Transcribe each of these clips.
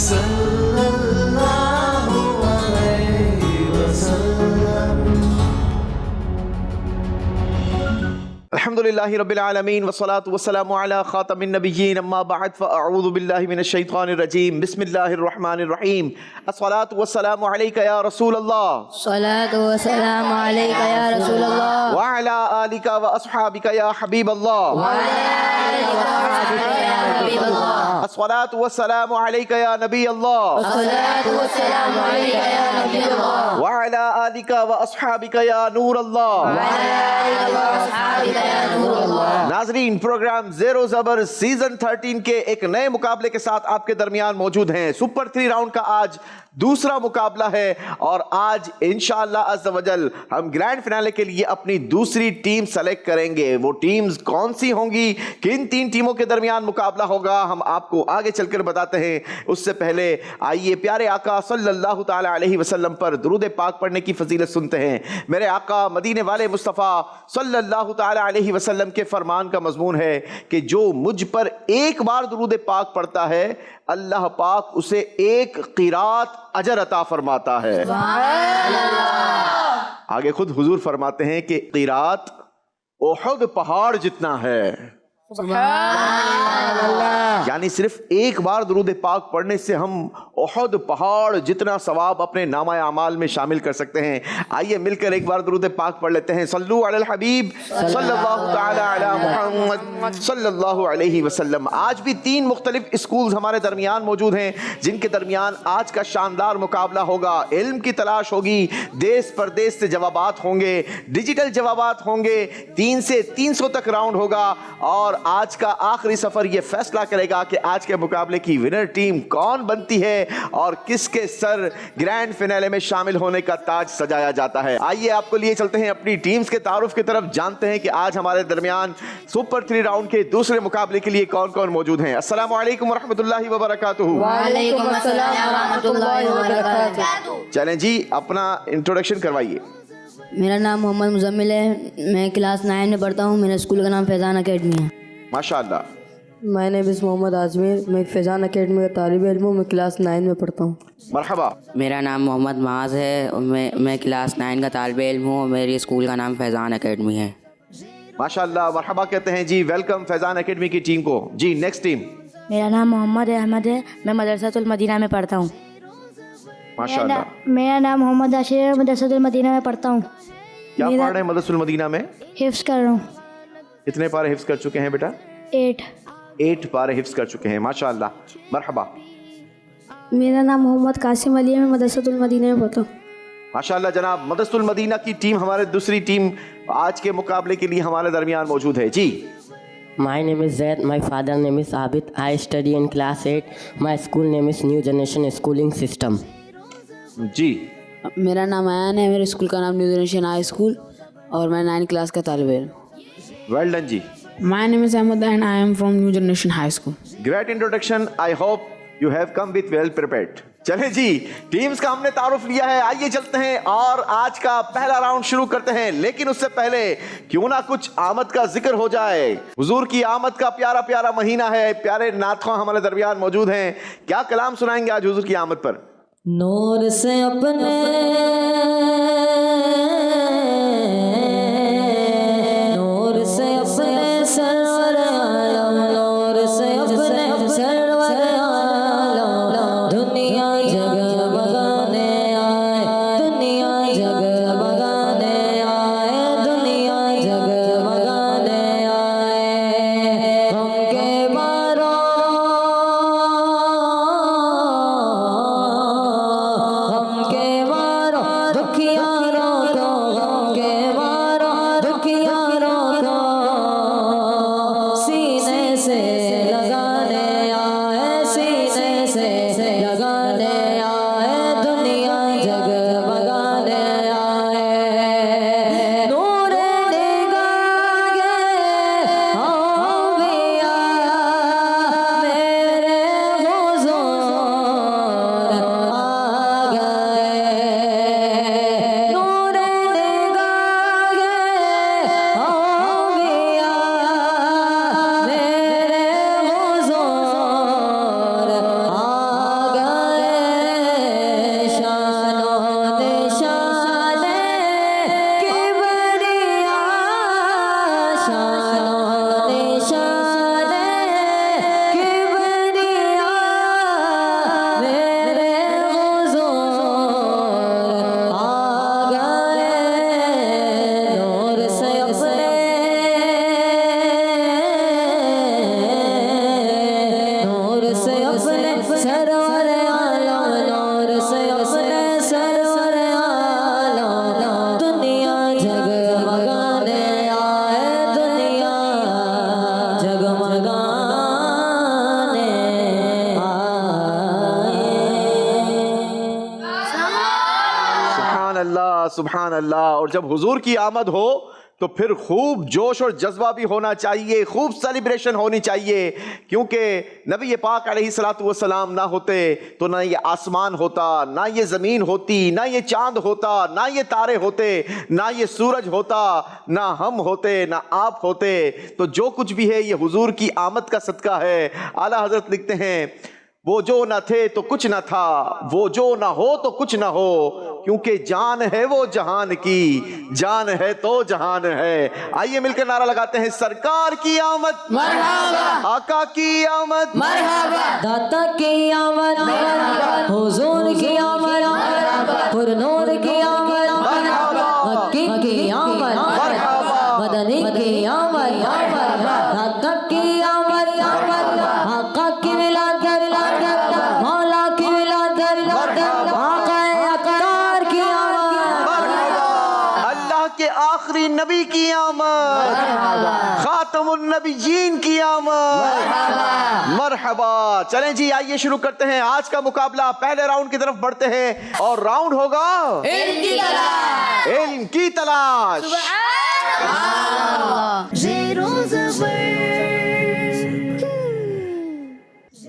सल्लल्लाहु अलैहि वसल्लम। अल्हम्दुलिल्लाहि रब्बिल आलमीन वस्सलातु वस्सलामु अला खातमिन नबिय्यीन अम्मा बअद फ़अऊज़ु बिल्लाहि मिनश शैतानिर रजीम बिस्मिल्लाहिर रहमानिर रहीम अस्सलातु वस्सलामु अलैका या रसूलल्लाह सलातु वस्सलामु अलैका या रसूलल्लाह व अला आलिका व अस्हाबिका या हबीबल्लाह व अला आलिका व अस्हाबिका या हबीबल्लाह अस्सलातु वस्सलामु अलैका या नबी अल्लाह सलातु वस्सलामु अलैका या नबी अल्लाह व अला आलिका व अस्हाबिका या नूर अल्लाह व अला आलिका व अस्हाबिका या नूर अल्लाह। नाजरीन, प्रोग्राम ज़ेरो ज़बर सीजन 13 के एक नए मुकाबले के साथ आपके दरमियान मौजूद हैं। सुपर 3 राउंड का आज दूसरा मुकाबला है और आज इंशाअल्लाह अज़्ज़ वजल हम ग्रैंड फिनाले के लिए अपनी दूसरी टीम सेलेक्ट करेंगे। वो टीम्स कौन सी होंगी, किन 3 टीमों के दरमियान मुकाबला होगा, हम आपको आगे चलकर बताते हैं। उससे पहले आइए प्यारे आका सल्लल्लाहु ताला अलैहि वसल्लम पर दुरूद पाक पढ़ने की फजीलत सुनते हैं। मेरे आका मदीने वाले मुस्तफ़ा सल्लल्लाहु ताला अलैहि वसल्लम के फरमान का मजमून है कि जो मुझ पर एक बार दुरूद पाक पढ़ता है अल्लाह पाक उसे एक क़िरात अजर अता फरमाता है। आगे खुद हुजूर फरमाते हैं कि क़िरात उहद पहाड़ जितना है। यानी सिर्फ एक बार दुरूद पाक पढ़ने से हम उहद पहाड़ जितना सवाब अपने नामा अमाल में शामिल कर सकते हैं। आइए मिलकर एक बार दुरूद पाक पढ़ लेते हैं। सल्लु अलल हबीब सल्लल्लाहु ताला अला मुहम्मद सल्लल्लाहु अलैहि वसल्लम। आज भी 3 मुख्तलिफ स्कूल्स हमारे दरमियान मौजूद हैं जिनके दरमियान आज का शानदार मुकाबला होगा। इल्म की तलाश होगी, देश परदेश से जवाबात होंगे, डिजिटल जवाबात होंगे, 3 से 300 तक राउंड होगा और आज का आखिरी सफर यह फैसला करेगा कि आज के मुकाबले की विनर टीम कौन बनती है और किसके सर ग्रैंड फिनाले में शामिल होने का ताज सजाया जाता है। आइए आपको लिए चलते हैं अपनी टीम्स के तारुफ की तरफ, जानते हैं कि आज हमारे दरमियान सुपर 3 राउंड के दूसरे मुकाबले के लिए कौन कौन मौजूद हैं। अस्सलामु अलैकुम वरहमतुल्लाहि वबरकातुहू। वालेकुम अस्सलाम व रहमतुल्लाहि व बरकातुहू। चलें जी, अपना इंट्रोडक्शन करवाइए। मेरा नाम मोहम्मद मुजम्मिल है, मैं क्लास 9 में पढ़ता हूँ। मेरे स्कूल का नाम फैज़ान एकेडमी है। माशाअल्लाह। माय नेम इज़ मोहम्मद आजमीर, मैं फैज़ान एकेडमी का तालिब इल्म हूँ। मैं क्लास 9 में पढ़ता हूँ। मरहबा। मेरा नाम मोहम्मद माज है और मैं क्लास 9 का तालिब इल्म हूँ और मेरी स्कूल का नाम फैज़ान एकेडमी है। माशाअल्लाह, मरहबा कहते हैं जी। वेलकम फैज़ान एकेडमी की टीम को। जी नेक्स्ट टीम। मेरा नाम मोहम्मद अहमद है, मैं मदरसातुल मदीना में पढ़ता हूँ। माशाअल्लाह। मेरा नाम मोहम्मद आशिर है, मदरसातुल मदीना में पढ़ता हूँ। क्या पढ़ रहे हैं मदरसुल मदीना में? हिफ्ज़ कर रहा हूँ। कितने पारे हिफ्ज़ कर चुके हैं बेटा? 8 पारे हिफ्ज़ कर चुके हैं। माशाअल्लाह, मरहबा। मेरा नाम मोहम्मद कासिम अली है, मैं मदरसातुल मदीना में पढ़ता हूँ। माशाअल्लाह जनाब, मदरसुल मदीना की टीम हमारे दूसरी टीम आज के मुकाबले के लिए हमारे दरमियान मौजूद है। जी। My name is Zaid. My father name is Abid. I study in class 8. My school name is New Generation Schooling System. जी। मेरा नाम अयान है, मेरे स्कूल का नाम न्यू जनरेशन हाई स्कूल और मैं 9 क्लास का तालिब इल्म। वेल डन जी। My name is Ahmad and I am from New Generation High School. Great introduction. I hope you have come with well prepared. चले जी, टीम्स का हमने तारुफ लिया है, आइए चलते हैं और आज का पहला राउंड शुरू करते हैं। लेकिन उससे पहले क्यों ना कुछ आमद का जिक्र हो जाए। हुजूर की आमद का प्यारा प्यारा महीना है, प्यारे नातख़्वां हमारे दरमियान मौजूद हैं। क्या कलाम सुनाएंगे आज हुजूर की आमद पर? नूर से अपने सरवर आलम, नूर से अपने सरवर आलम, दुनिया जग बगाने आए, दुनिया जग बगाने आए, दुनिया जग बगाने आए। हम के बारों, हम के बारों दुखियारों सुभान अल्लाह। और जब हुजूर की आमद हो तो फिर खूब जोश और जज्बा भी होना चाहिए, खूब सेलिब्रेशन होनी चाहिए, क्योंकि नबी पाक अलैहिस्सलातु वस्सलाम ना होते तो ना ये आसमान होता, ना ये ज़मीन होती, ना ये चांद होता, ना ये तारे होते, ना ये सूरज होता, ना हम होते, ना आप होते। तो जो कुछ भी है ये हुजूर की आमद का सदका है। आला हजरत लिखते हैं, वो जो न थे तो कुछ न था, वो जो न हो तो कुछ न हो, क्योंकि जान है वो जहान की, जान है तो जहान है। आइए मिलकर नारा लगाते हैं, सरकार की आमद मरहबा, आका की आमद मरहबा, दाता की आमद मरहबा, हुजूर की आमद मरहबा, पुरनूर की आमद मरहबा, मक्की की आमद मरहबा, मदनी की आमद मरहबा, दाता की आमद मरहबा, आका की मिलाद मौला की मिलाद आका अकरार की आमद, अल्लाह के आखिरी नबी की आमद, खातमुन नबीयीन की आमद, मरहबा। चलें जी, आइए शुरू करते हैं आज का मुकाबला। पहले राउंड की तरफ बढ़ते हैं और राउंड होगा इल्म की तलाश, इल्म की तलाश।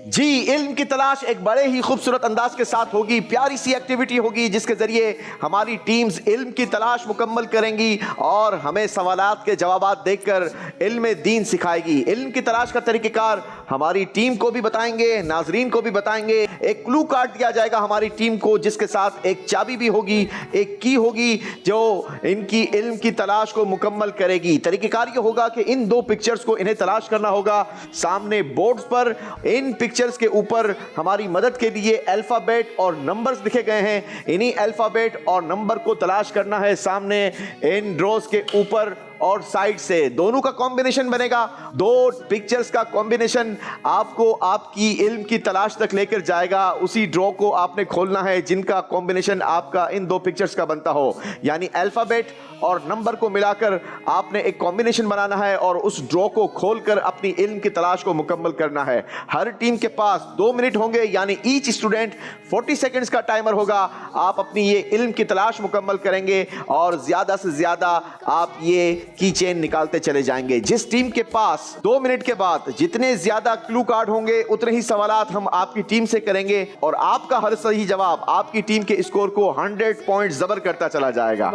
जी, इल्म की तलाश एक बड़े ही खूबसूरत अंदाज के साथ होगी, प्यारी सी एक्टिविटी होगी जिसके जरिए हमारी टीम्स इल्म की तलाश मुकम्मल करेंगी और हमें सवालात के जवाबात देकर इल्म दीन सिखाएगी। इल्म की तलाश का तरीक़ेकार हमारी टीम को भी बताएंगे, नाजरीन को भी बताएंगे। एक क्लू कार्ड दिया जाएगा हमारी टीम को जिसके साथ एक चाबी भी होगी, एक की होगी जो इनकी इल्म की तलाश को मुकम्मल करेगी। तरीक़ेकार ये होगा कि इन दो पिक्चर्स को इन्हें तलाश करना होगा सामने बोर्ड्स पर। इन पिक्चर्स के ऊपर हमारी मदद के लिए अल्फाबेट और नंबर्स लिखे गए हैं। इन्हीं अल्फाबेट और नंबर को तलाश करना है सामने इन ड्रॉज के ऊपर और साइड से। दोनों का कॉम्बिनेशन बनेगा, दो पिक्चर्स का कॉम्बिनेशन आपको आपकी इल्म की तलाश तक लेकर जाएगा। उसी ड्रॉ को आपने खोलना है जिनका कॉम्बिनेशन आपका इन दो पिक्चर्स का बनता हो, यानी अल्फाबेट और नंबर को मिलाकर आपने एक कॉम्बिनेशन बनाना है और उस ड्रॉ को खोलकर अपनी इल्म की तलाश को मुकम्मल करना है। हर टीम के पास 2 मिनट होंगे, यानी ईच स्टूडेंट 40 सेकंड्स का टाइमर होगा। आप अपनी ये इल्म की तलाश मुकम्मल करेंगे और ज्यादा से ज्यादा आप ये की चेन निकालते चले जाएंगे। जिस टीम के पास 2 मिनट के बाद जितने ज्यादा क्लू कार्ड होंगे उतने ही सवालात हम आपकी टीम से करेंगे और आपका हर सही जवाब आपकी टीम के स्कोर को 100 पॉइंट जबर करता चला जाएगा।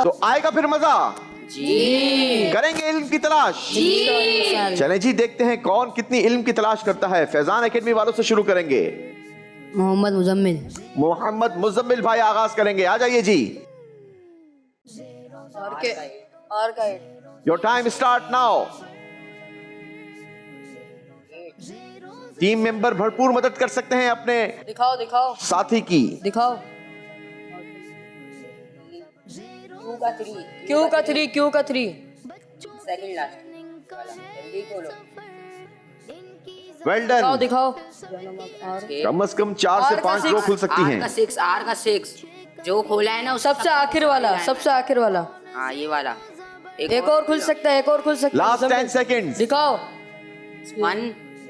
तो आएगा फिर मजा जी, करेंगे इल्म की तलाश जी। चलें जी, देखते हैं कौन कितनी इल्म की तलाश करता है। फैजान एकेडमी वालों से शुरू करेंगे। मोहम्मद मुजम्मिल। मोहम्मद मुजम्मिल भाई आगाज करेंगे, आ जाइए जी। Your time start now. Team member भरपूर मदद कर सकते हैं अपने दिखाओ साथी की। दिखाओ। क्यू का थ्री सेकंड लास्ट वाला, जल्दी खोलो। Well done. दिखाओ। कम से कम 4 से 5 ड्रॉ खुल सकती हैं। आर का 6 जो खोला है ना सबसे आखिर वाला। हाँ ये वाला। एक और खुल सकता है, लास्ट 10 सेकंड्स। दिखाओ।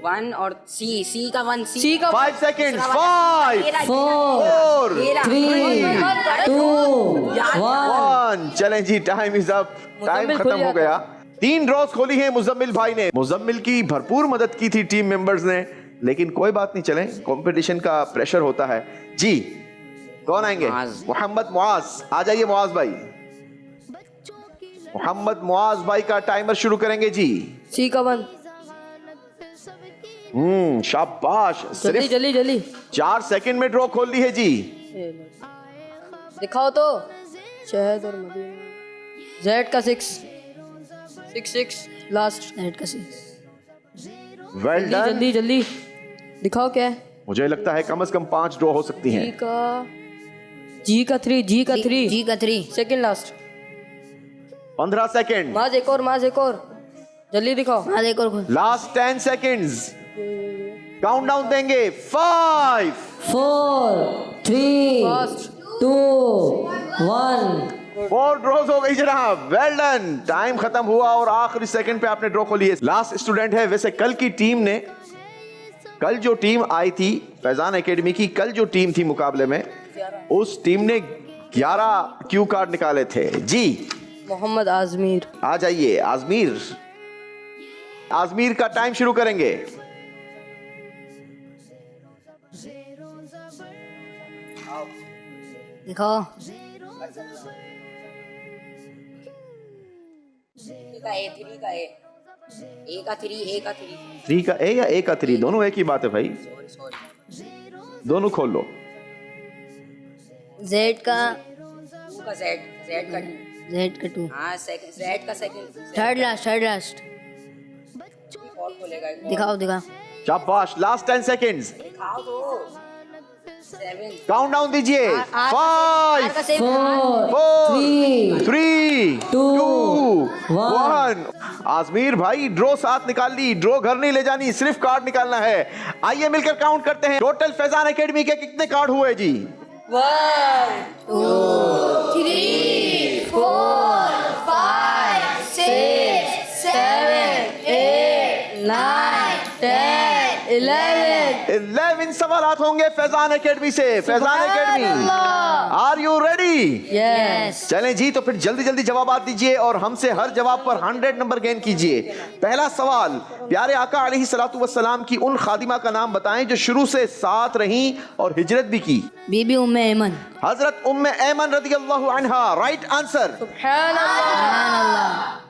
1 और सी का 1 सी का 5 सेकंड्स। 5 4 3 2 1। चलें जी, टाइम इज अप, टाइम खत्म हो गया। 3 ड्रॉज खोली हैं मुजम्मिल भाई ने। मुजम्मिल की भरपूर मदद की थी टीम मेंबर्स ने, लेकिन कोई बात नहीं, चलें, कंपटीशन का प्रेशर होता है जी। कौन आएंगे? मोहम्मद मुआज, आ जाइए मुआज भाई। मोहम्मद मुआज भाई का टाइमर शुरू करेंगे जी। सी का 1। शाबाश। जल्दी 4 सेकंड में ड्रॉ खोल ली है जी। दिखाओ तो। शहद और मदीना। जेड का 6 लास्ट। जेड का 6। Well done. जल्दी दिखाओ क्या है। मुझे लगता है कम से कम 5 ड्रॉ हो सकती हैं। जी का 3 सेकंड लास्ट। 15 सेकंड। माज एक और जल्दी दिखाओ। माज एक और खोल। Last 10 seconds. काउंटडाउन देंगे। 5 4 3 2 1। 4 ड्रॉज हो गई जनाब। Well done. टाइम खत्म हुआ और आखिरी सेकंड पे आपने ड्रॉ खोली है। लास्ट स्टूडेंट है। वैसे कल की टीम ने, कल जो टीम आई थी फैजान एकेडमी की, कल जो टीम थी मुकाबले में, उस टीम ने 11 क्यू कार्ड निकाले थे जी। मोहम्मद आजमीर। आ जाइए आजमीर। आजमीर का टाइम शुरू करेंगे। दिखाओ। थ्री का ए या ए का थ्री, दोनों एक ही बात है भाई, दोनों खोल लो। जेड का टू। Third last. दिखाओ। शाबाश, लास्ट 10 सेकेंड्स। काउंट डाउन दीजिए। 5 4 3 2 1। आजमीर भाई ड्रॉ साथ निकाल ली, ड्रॉ घर नहीं ले जानी, सिर्फ कार्ड निकालना है। आइए मिलकर काउंट करते हैं, टोटल फैजान एकेडमी के कितने कार्ड हुए जी? 1 2 3 4 5 6 7 8 9 10 11 सवालात होंगे फैजान एकेडमी से। Faizan Academy, are you ready? Yes. चलें जी, तो फिर जल्दी जल्दी जवाब दीजिए और हमसे हर जवाब पर 100 नंबर गेन कीजिए। पहला सवाल, प्यारे आका अलैहिस्सलातु वस्सलाम की उन खादिमा का नाम बताएं जो शुरू से साथ रहीं और हिजरत भी की। बीबी उम्मे ऐमन। हजरत उम्मे ऐमन रदियल्लाहु अन्हा, राइट आंसर।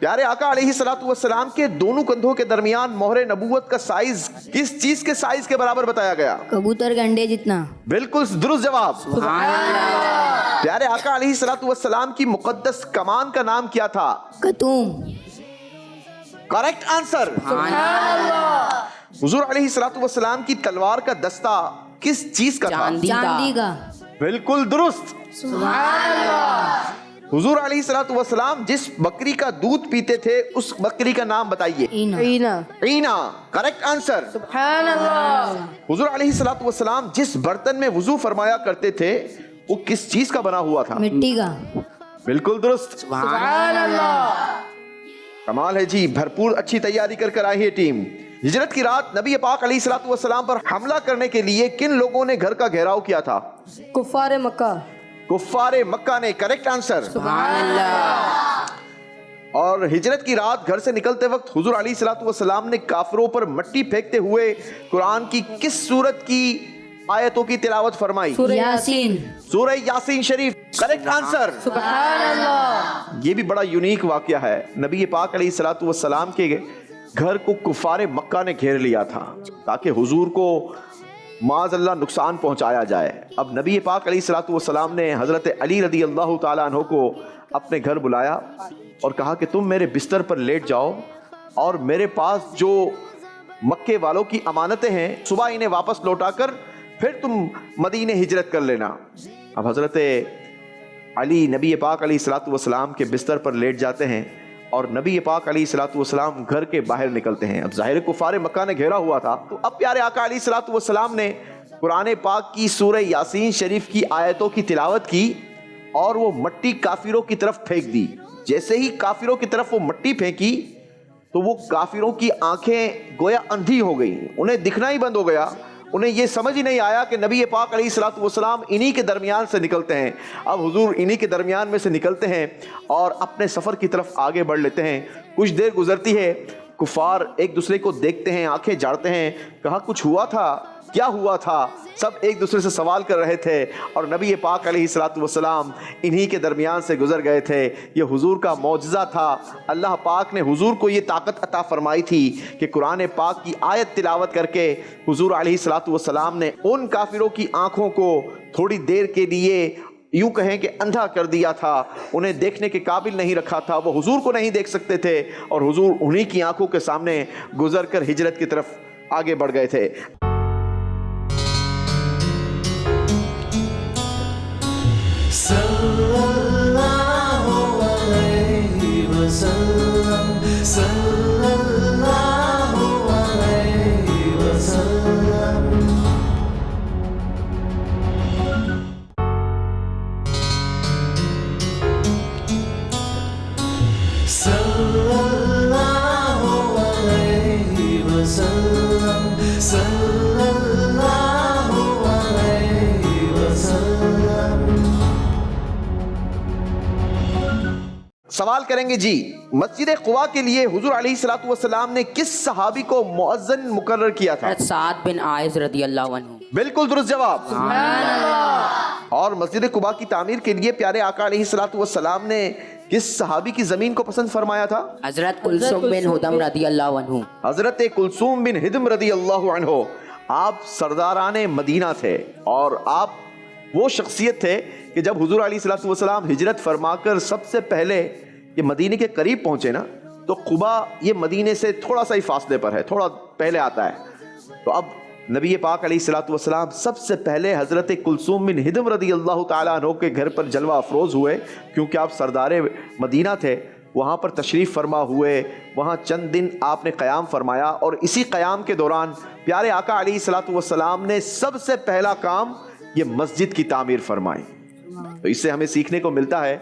प्यारे आका अलैहिस्सलातु वस्सलाम के दोनों कंधों के दरमियान मोहरे नबूवत का साइज किस चीज के साइज के बराबर बताया गया? कबूतर के अंडे जितना। बिल्कुल दुरुस्त जवाब। प्यारे आका अलैहिस्सलातु वस्सलाम की मुकद्दस कमान का नाम क्या था? कतूम। Correct answer. हुजूर अलैहिस्सलातु वस्सलाम की तलवार का दस्ता किस चीज का था? चांदी का। बिल्कुल दुरुस्त। हुजूर अलैहिस्सलातु वस्सलाम जिस बकरी का दूध पीते थे उस बकरी का नाम बताइए। ईना। Correct answer. हुजूर अलैहिस्सलातु वस्सलाम जिस बर्तन में वुजू फरमाया करते थे वो किस चीज का बना हुआ था? मिट्टी का। बिल्कुल दुरुस्त। कमाल है जी, भरपूर अच्छी तैयारी कर आई है टीम। हिजरत की रात नबी पाक अलैहिस्सलातु वस्सलाम पर हमला करने के लिए किन लोगों ने घर का घेराव किया था? कुफ्फारे मक्का। कुफ्फारे मक्का ने। Correct answer. और हिजरत की रात घर से निकलते वक्त हुजूर अलैहिस्सलातु वस्सलाम ने काफिरों पर मट्टी फेंकते हुए कुरान की किस सूरत की आयतों की तिलावत फरमाई? यासीन। सूरह यासीन शरीफ। Correct answer. ये भी बड़ा यूनिक वाकया है। नबी पाक अलैहिस्सलातु वस्सलाम के घर को कुफ्फारे मक्का ने घेर लिया था ताकि हुजूर को माज़अल्लाह नुकसान पहुंचाया जाए। अब नबी पाक अलैहिस्सलातु वस्सलाम ने हजरत अली रदियल्लाहु ताला अन्हु को अपने घर बुलाया और कहा कि तुम मेरे बिस्तर पर लेट जाओ और मेरे पास जो मक्के वालों की अमानतें हैं सुबह इन्हें वापस लौटाकर फिर तुम मदीने हिजरत कर लेना। अब हजरत अली नबी पाक अलैहिस्सलातु वस्सलाम के बिस्तर पर लेट जाते हैं और नबी पाक अलैहिस्सलातु वस्सलाम घर के बाहर निकलते हैं। अब ज़ाहिर कुफ़ारे मक्का ने घेरा हुआ था, तो अब प्यारे आका अलैहिस्सलातु वस्सलाम ने कुरान पाक की सूरह यासीन शरीफ की आयतों की तिलावत की और वो मट्टी काफिरों की तरफ फेंक दी। जैसे ही काफिरों की तरफ वो मट्टी फेंकी तो वो काफिरों की आंखें गोया अंधी हो गई, उन्हें दिखना ही बंद हो गया। उन्हें ये समझ ही नहीं आया कि नबी पाक अलैहिस्सलातु वस्सलाम इन्हीं के दरमियान से निकलते हैं। अब हुजूर इन्हीं के दरमियान में से निकलते हैं और अपने सफ़र की तरफ आगे बढ़ लेते हैं। कुछ देर गुजरती है, कुफार एक दूसरे को देखते हैं, आंखें झाड़ते हैं, कहा कुछ हुआ था, क्या हुआ था? सब एक दूसरे से सवाल कर रहे थे और नबी पाक अलैहिस्सलातु वस्सलाम इन्हीं के दरमियान से गुजर गए थे। ये हुजूर का मौजज़ा था। अल्लाह पाक ने हुजूर को ये ताकत अता फरमाई थी कि कुरान पाक की आयत तिलावत करके हुजूर अलैहिस्सलातु वस्सलाम ने उन काफिरों की आंखों को थोड़ी देर के लिए यूं कहें कि अंधा कर दिया था, उन्हें देखने के काबिल नहीं रखा था, वो हुजूर को नहीं देख सकते थे और हुजूर उन्हीं की आंखों के सामने गुजर कर हिजरत की तरफ आगे बढ़ गए थे। सल्लल्लाहु अलैहि वसल्लम, सल्लल्लाहु अलैहि वसल्लम। सल्लल्लाहु अलैहि वसल्लम, सल्लल्लाहु अलैहि वसल्लम। सवाल करेंगे जी, मस्जिद क़ुबा के लिए हुजूर अलैहिस्सलातु वस्सलाम ने किस सहाबी को मुअज्जिन मुकर्रर किया था? हज़रत साद बिन आयस रदी अल्लाह अन्हु। बिल्कुल दुरुस्त जवाब। और मस्जिद क़ुबा की तामीर के लिए प्यारे आका अलैहिस्सलातु वस्सलाम ने किस सहाबी की जमीन को पसंद फरमाया था? हज़रत कुलसुम बिन हुदम रदी अल्लाह अन्हु। हजरत कुलसूम बिन हिदम रदी अल्लाह अन्हो। आप सरदाराने मदीना थे और आप वो शख्सियत थे कि जब हुजूर अलैहिस्सलातु वस्सलाम हिजरत फरमाकर सबसे पहले ये मदीने के करीब पहुंचे ना, तो क़ुबा ये मदीने से थोड़ा सा ही फासले पर है, थोड़ा पहले आता है। तो अब नबी पाक अलैहिस्सलातु वस्सलाम सबसे पहले हजरत कुलसूम बिन हिदम रदी अल्लाह ताला अन्हो के घर पर जलवा अफरोज हुए, क्योंकि आप सरदारे मदीना थे। वहाँ पर तशरीफ़ फरमा हुए, वहाँ चंद दिन आपने क़याम फरमाया और इसी क़याम के दौरान प्यारे आका अलैहिस्सलातु वस्सलाम ने सबसे पहला काम ये मस्जिद की तामीर फरमाई। तो इससे हमें सीखने को मिलता है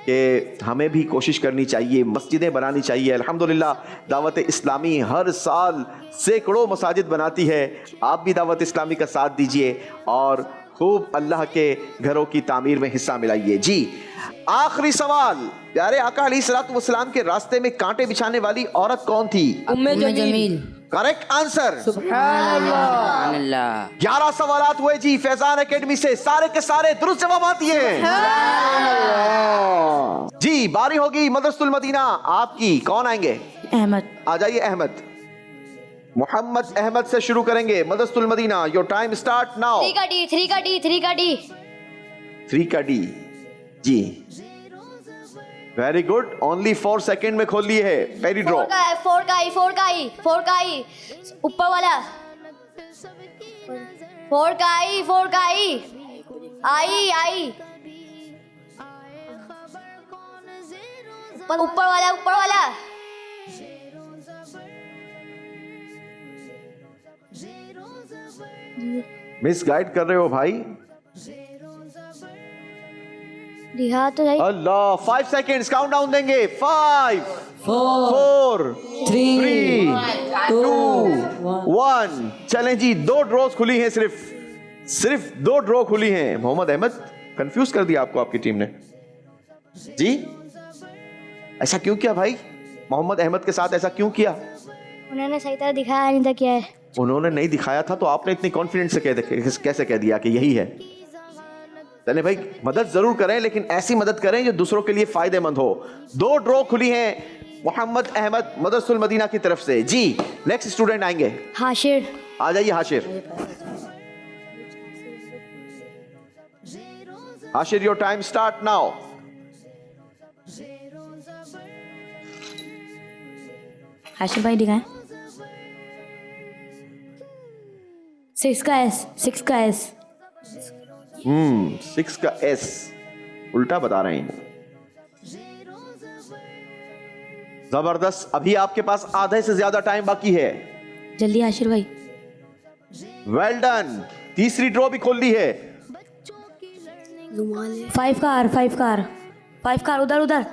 कि हमें भी कोशिश करनी चाहिए, मस्जिदें बनानी चाहिए। अल्हम्दुलिल्लाह दावत इस्लामी हर साल सैकड़ों मसाजिद बनाती है। आप भी दावत इस्लामी का साथ दीजिए और खूब अल्लाह के घरों की तामीर में हिस्सा मिलाइए। जी, आखिरी सवाल, प्यारे आका अलैहिस्सलातु वस्सलाम के रास्ते में कांटे बिछाने वाली औरत कौन थी? उम्मे जमील। Correct answer. सुभान अल्लाह। 11 सवालात हुए जी फैजान एकेडमी से, सारे के सारे दुरुस्त जवाब आती हैं। जी, बारी होगी मदरसतुल मदीना आपकी। कौन आएंगे? अहमद। आ जाइए अहमद। मोहम्मद अहमद से शुरू करेंगे Madrasatul Madina. Your time start now. 3 का डी 3 का डी 3 का डी 3 का डी। जी, वेरी गुड। ओनली 4 सेकेंड में खोल लिए है। पहली ड्रॉ। 4 का आई ऊपर वाला 4 का आई आई ऊपर वाला मिस गाइड कर रहे हो भाई। दिखा तो सही। अल्लाह, 5 सेकेंड्स काउंट डाउन देंगे। 5 4 3 2 1। चलें जी, 2 ड्रॉज खुली हैं। सिर्फ 2 ड्रॉ खुली हैं। मोहम्मद अहमद, कंफ्यूज कर दिया आपको आपकी टीम ने जी। ऐसा क्यों किया भाई? मोहम्मद अहमद के साथ ऐसा क्यों किया? उन्होंने सही तरह दिखाया नहीं था क्या है। उन्होंने नहीं दिखाया था तो आपने इतनी कॉन्फिडेंस से कैसे कह दिया कि यही है? चले भाई, मदद जरूर करें लेकिन ऐसी मदद करें जो दूसरों के लिए फायदेमंद हो। 2 ड्रॉ खुली हैं मोहम्मद अहमद मदरसतुल मदीना की तरफ से। जी, नेक्स्ट स्टूडेंट आएंगे। हाशिर। आ जाइए Hashir. Hashir, your time start now. Hashir भाई दिखाएं। 6 का एस 6 का एस 6 का एस उल्टा बता रहे हैं। जबरदस्त। अभी आपके पास आधे से ज्यादा टाइम बाकी है। जल्दी हाशिर भाई। Well done. तीसरी ड्रॉ भी खोल ली है। 5 का आर उधर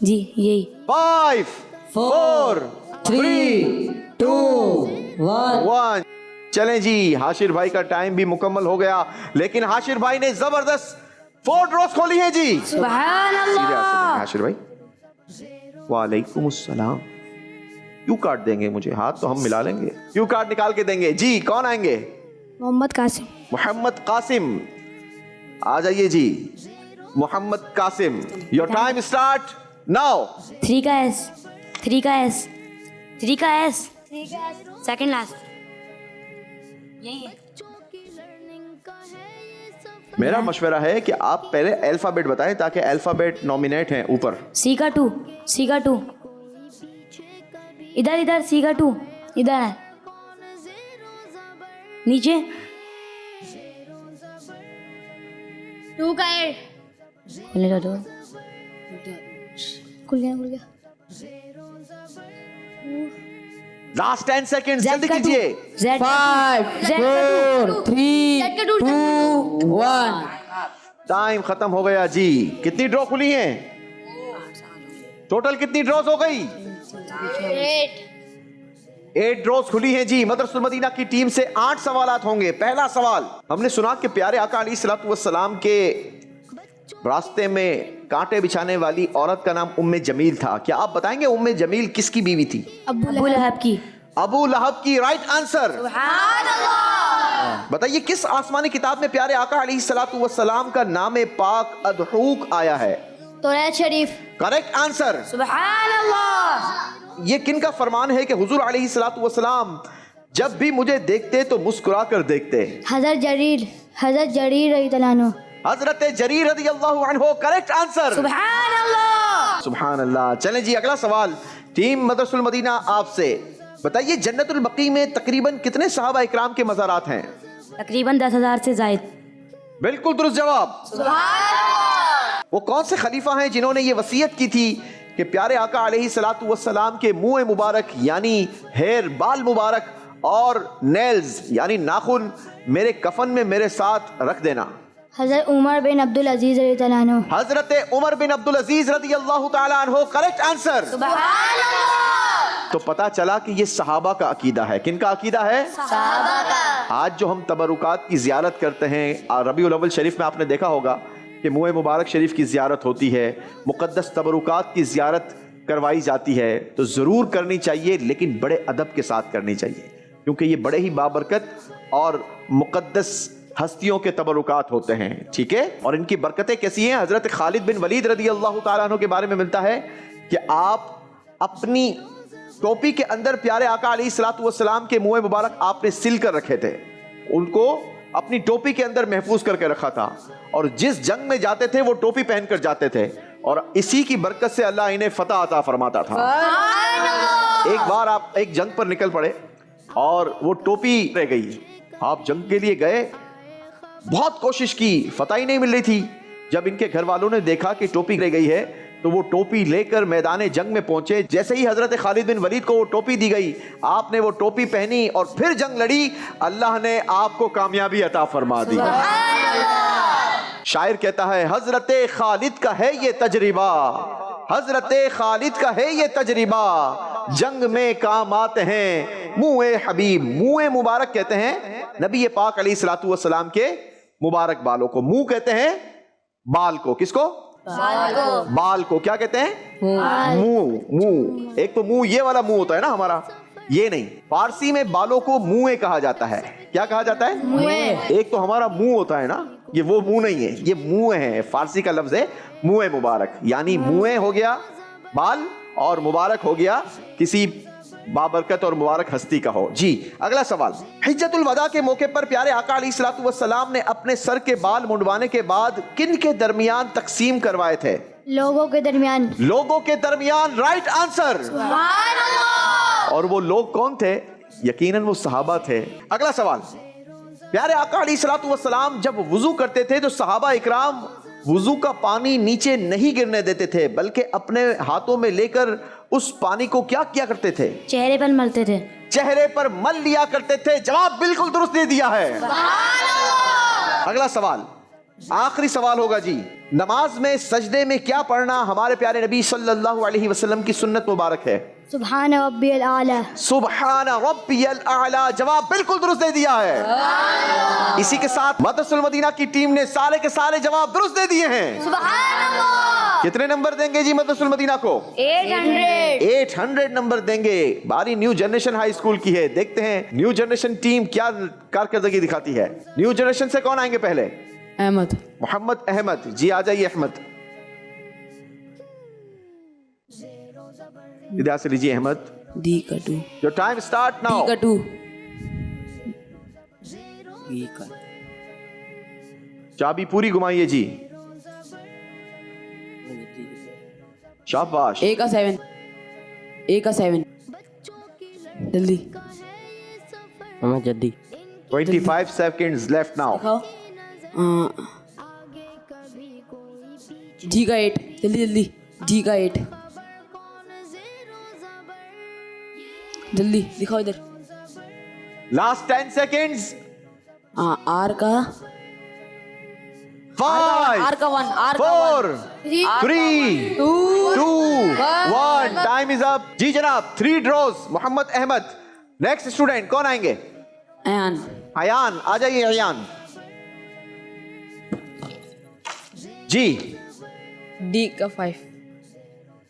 जी, यही। 5 4 3 2 1। चलें जी, हाशिर भाई का टाइम भी मुकम्मल हो गया, लेकिन हाशिर भाई ने जबरदस्त 4 ड्रॉस खोली है जी। सुभान अल्लाह। हाशिर भाई, वालेकुम अस्सलाम। क्यू कार्ड देंगे मुझे? हाथ तो हम मिला लेंगे। क्यू कार्ड निकाल के देंगे जी। कौन आएंगे? मोहम्मद कासिम। मोहम्मद कासिम, आ जाइए जी। Mohammad Qasim, your time start now. 3 का एस सेकंड लास्ट, यही है। मेरा मशवरा है कि आप पहले अल्फाबेट बताएं ताकि अल्फाबेट नॉमिनेट हैं ऊपर। सी का टू इधर सी का 2 इधर है नीचे। 2 का 8 खुलेगा 2 खुल गया। लास्ट 10 सेकेंड, जल्दी कीजिए। 5 4 3 2 1। टाइम खत्म हो गया जी। कितनी ड्रॉ खुली हैं? टोटल कितनी ड्रॉज हो गई? 8 ड्रॉज खुली हैं जी। मदरसतुल मदीना की टीम से 8 सवालात होंगे। पहला सवाल, हमने सुना कि प्यारे आका अलैहिस्सलातु वस्सलाम के रास्ते में कांटे बिछाने वाली औरत का नाम उम्मे जमील था। क्या आप बताएंगे उम्मे जमील किसकी बीवी थी? अबू लहब की। अबू लहब की। Right answer. बताइए किस आसमानी किताब में प्यारे आका अलैहिस्सलातु वस्सलाम का नाम पाक अदहूक आया है? तौरात शरीफ। Correct answer. सुभान अल्लाह। ये किन का फरमान है कि हुजूर अलैहिस्सलातु वस्सलाम जब भी मुझे देखते तो मुस्कुरा कर देखते? हज़रत जरीर रज़ियल्लाहु अन्हु। हजरत जरीर रज़ियल्लाहु अन्हु। Correct answer. सुभान अल्लाह। सुभान अल्लाह। चलें जी अगला सवाल टीम मदरसुल मदीना आपसे। बताइए जन्नतुल बकी में तकरीबन कितने सहाबा इकराम के मज़ारात हैं? तकरीबन 10,000 से ज़ायद। बिल्कुल दुरुस्त जवाब। वो कौन से खलीफा हैं जिन्होंने ये वसीयत की थी कि प्यारे आका अलैहिस्सलातु वस्सलाम के मुंह मुबारक यानी हेयर बाल मुबारक और नेल्स यानी नाखून मेरे कफन में मेरे साथ रख देना? हज़रत उमर बिन अब्दुल अजीज़ रज़ियल्लाहु अन्हु। हजरत उमर बिन अब्दुल अजीज रज़ियल्लाहु ताला अन्हु। Correct answer. तो पता चला कि ये सहाबा का अकीदा है। किन का अकीदा है? सहाबा का। आज जो हम तबरुकात की जियारत करते हैं, रबीउल अव्वल शरीफ में आपने देखा होगा कि मुए मुबारक शरीफ की जियारत होती है, मुक़द्दस तबरुकात की जियारत करवाई जाती है, तो ज़रूर करनी चाहिए लेकिन बड़े अदब के साथ करनी चाहिए, क्योंकि ये बड़े ही बाबरकत और मुक़द्दस हस्तियों के तबरुकात होते हैं। ठीक है, और इनकी बरकतें कैसी हैं? हज़रत खालिद बिन वलीद रज़ियल्लाहु ताला अन्हु के बारे में मिलता है कि आप अपनी टोपी के अंदर प्यारे आका अलैहिस्सलातु वस्सलाम के मुंह मुबारक आपने सिल कर रखे थे, उनको अपनी टोपी के अंदर महफूज करके रखा था, और जिस जंग में जाते थे वो टोपी पहन कर जाते थे, और इसी की बरकत से अल्लाह इन्हें फतह अता फरमाता था। एक बार आप एक जंग पर निकल पड़े और वो टोपी रह गई, आप जंग के लिए गए, बहुत कोशिश की, फतह ही नहीं मिल रही थी। जब इनके घर वालों ने देखा कि टोपी रह गई है तो वो टोपी लेकर मैदान जंग में पहुंचे। जैसे ही हजरत खालिद बिन वलीद को वो टोपी दी गई, आपने वो टोपी पहनी और फिर जंग लड़ी, अल्लाह ने आपको कामयाबी अता फरमा दी। शायर कहता है हजरत खालिद का है ये तजरिबा, हजरत खालिद का है ये तजरिबा, जंग में काम आते हैं मुँह हबीब। मुँह मुबारक कहते हैं नबी पाक अलैहिस्सलातु वस्सलाम के मुबारक बालों को। मुंह कहते हैं बाल को। किसको? बाल को क्या कहते हैं? मुंह। मुंह एक तो मुंह ये वाला मुंह होता है ना हमारा, ये नहीं। फारसी में बालों को मुंह कहा जाता है। क्या कहा जाता है? मुंह। एक तो हमारा मुंह होता है ना, ये वो मुंह नहीं है, ये मुंह है। फारसी का लफ्ज है मुंह मुबारक, यानी मुंह हो गया बाल और मुबारक हो गया किसी बाबरकत और मुबारक हस्ती का हो। जी अगला सवाल, हिज्जतुल वदा के मौके पर प्यारे आका अलैहिस्सलातु वस्सलाम ने अपने सर के बाल मुंडवाने के बाद किन के दरमियान तकसीम करवाए थे? लोगों के दरमियान। लोगों के दरमियान। Right answer. और वो लोग कौन थे? यकीनन वो सहाबा थे। अगला सवाल, प्यारे आका अलैहिस्सलातु वस्सलाम जब वुजू करते थे तो सहाबा इकराम वुजू का पानी नीचे नहीं गिरने देते थे, बल्कि अपने हाथों में लेकर उस पानी को क्या किया करते थे? चेहरे पर मलते थे। चेहरे पर मल लिया करते थे। जवाब बिल्कुल दुरुस्त दे दिया है। अगला सवाल, आखिरी सवाल होगा जी। नमाज में सजदे में क्या पढ़ना हमारे प्यारे नबी सल्लल्लाहु अलैहि वसल्लम की सुन्नत मुबारक है? सुभान रब्बियल आला। सुभान रब्बियल आला। जवाब बिल्कुल दुरुस्त दे दिया है। इसी के साथ मदरसुल मदीना की टीम ने सारे के सारे जवाब दुरुस्त दे दिए हैं। कितने नंबर देंगे जी मदरसुल मदीना को? 800 नंबर देंगे। बारी न्यू जनरेशन हाई स्कूल की है। देखते हैं न्यू जनरेशन टीम क्या कारकर्दगी दिखाती है। न्यू जनरेशन से कौन आएंगे पहले? अहमद। मोहम्मद अहमद जी, आ जाइए अहमद, इधर से लीजिए अहमद। दी का 2। Your time start now. D का 2। चाबी पूरी घुमाइए जी। शाबाश। ए का 7। ए का 7। जल्दी। मोहम्मद जद्दी। 25 seconds left now. दिखाओ। जी का 8। जल्दी जल्दी। जी का 8। जल्दी दिखाओ इधर। Last 10 seconds. आर का 5 आर का 1। आर का 4 1। 3 2 1 टाइम इज अप। जी जनाब, 3 draws. Mohammad Ahmad. Next student कौन आएंगे? अयान। अयान, आ जाइए अयान। जी, डी का 5,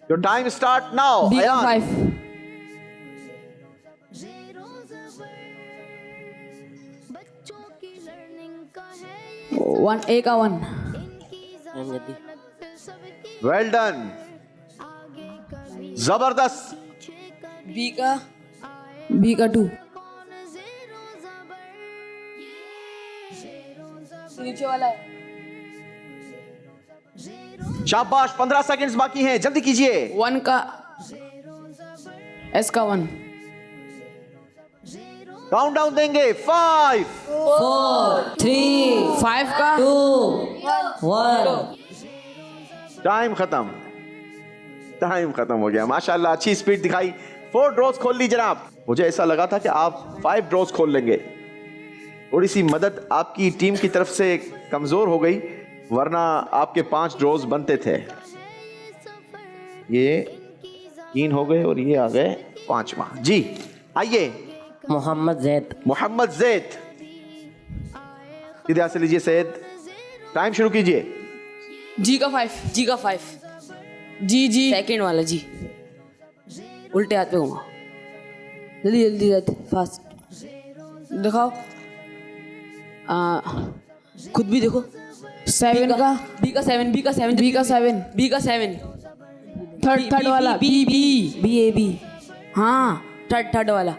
your time start now. D का अयान 5, 1 ए का 1, वेल डन, जबरदस्त। बी का 2, नीचे वाला है, शाबाश, 15 सेकंड्स बाकी हैं, जल्दी कीजिए। 1 का एस का 1, काउंटडाउन देंगे। 5 4 3 5 का 2 1 टाइम खत्म, टाइम खत्म हो गया। माशाल्लाह, अच्छी स्पीड दिखाई। 4 ड्रॉज खोल ली जनाब। मुझे ऐसा लगा था कि आप 5 ड्रॉज खोल लेंगे। थोड़ी सी मदद आपकी टीम की तरफ से कमजोर हो गई, वरना आपके 5 ड्रॉज बनते थे। ये 3 हो गए और ये आ गए 5वां। जी आइए, मोहम्मद जैद। मोहम्मद जैद, इधर से लीजिए सैयद, टाइम शुरू कीजिए। जी का 5, जी का 5, जी सेकंड वाला जी, उल्टे हाथ पे घुमा, जल्दी जल्दी जल्दी फास्ट दिखाओ, खुद भी देखो। 7 का बी का 7, बी का 7, बी का 7, बी का 7, थर्ड वाला B B B A B, हाँ थर्ड वाला।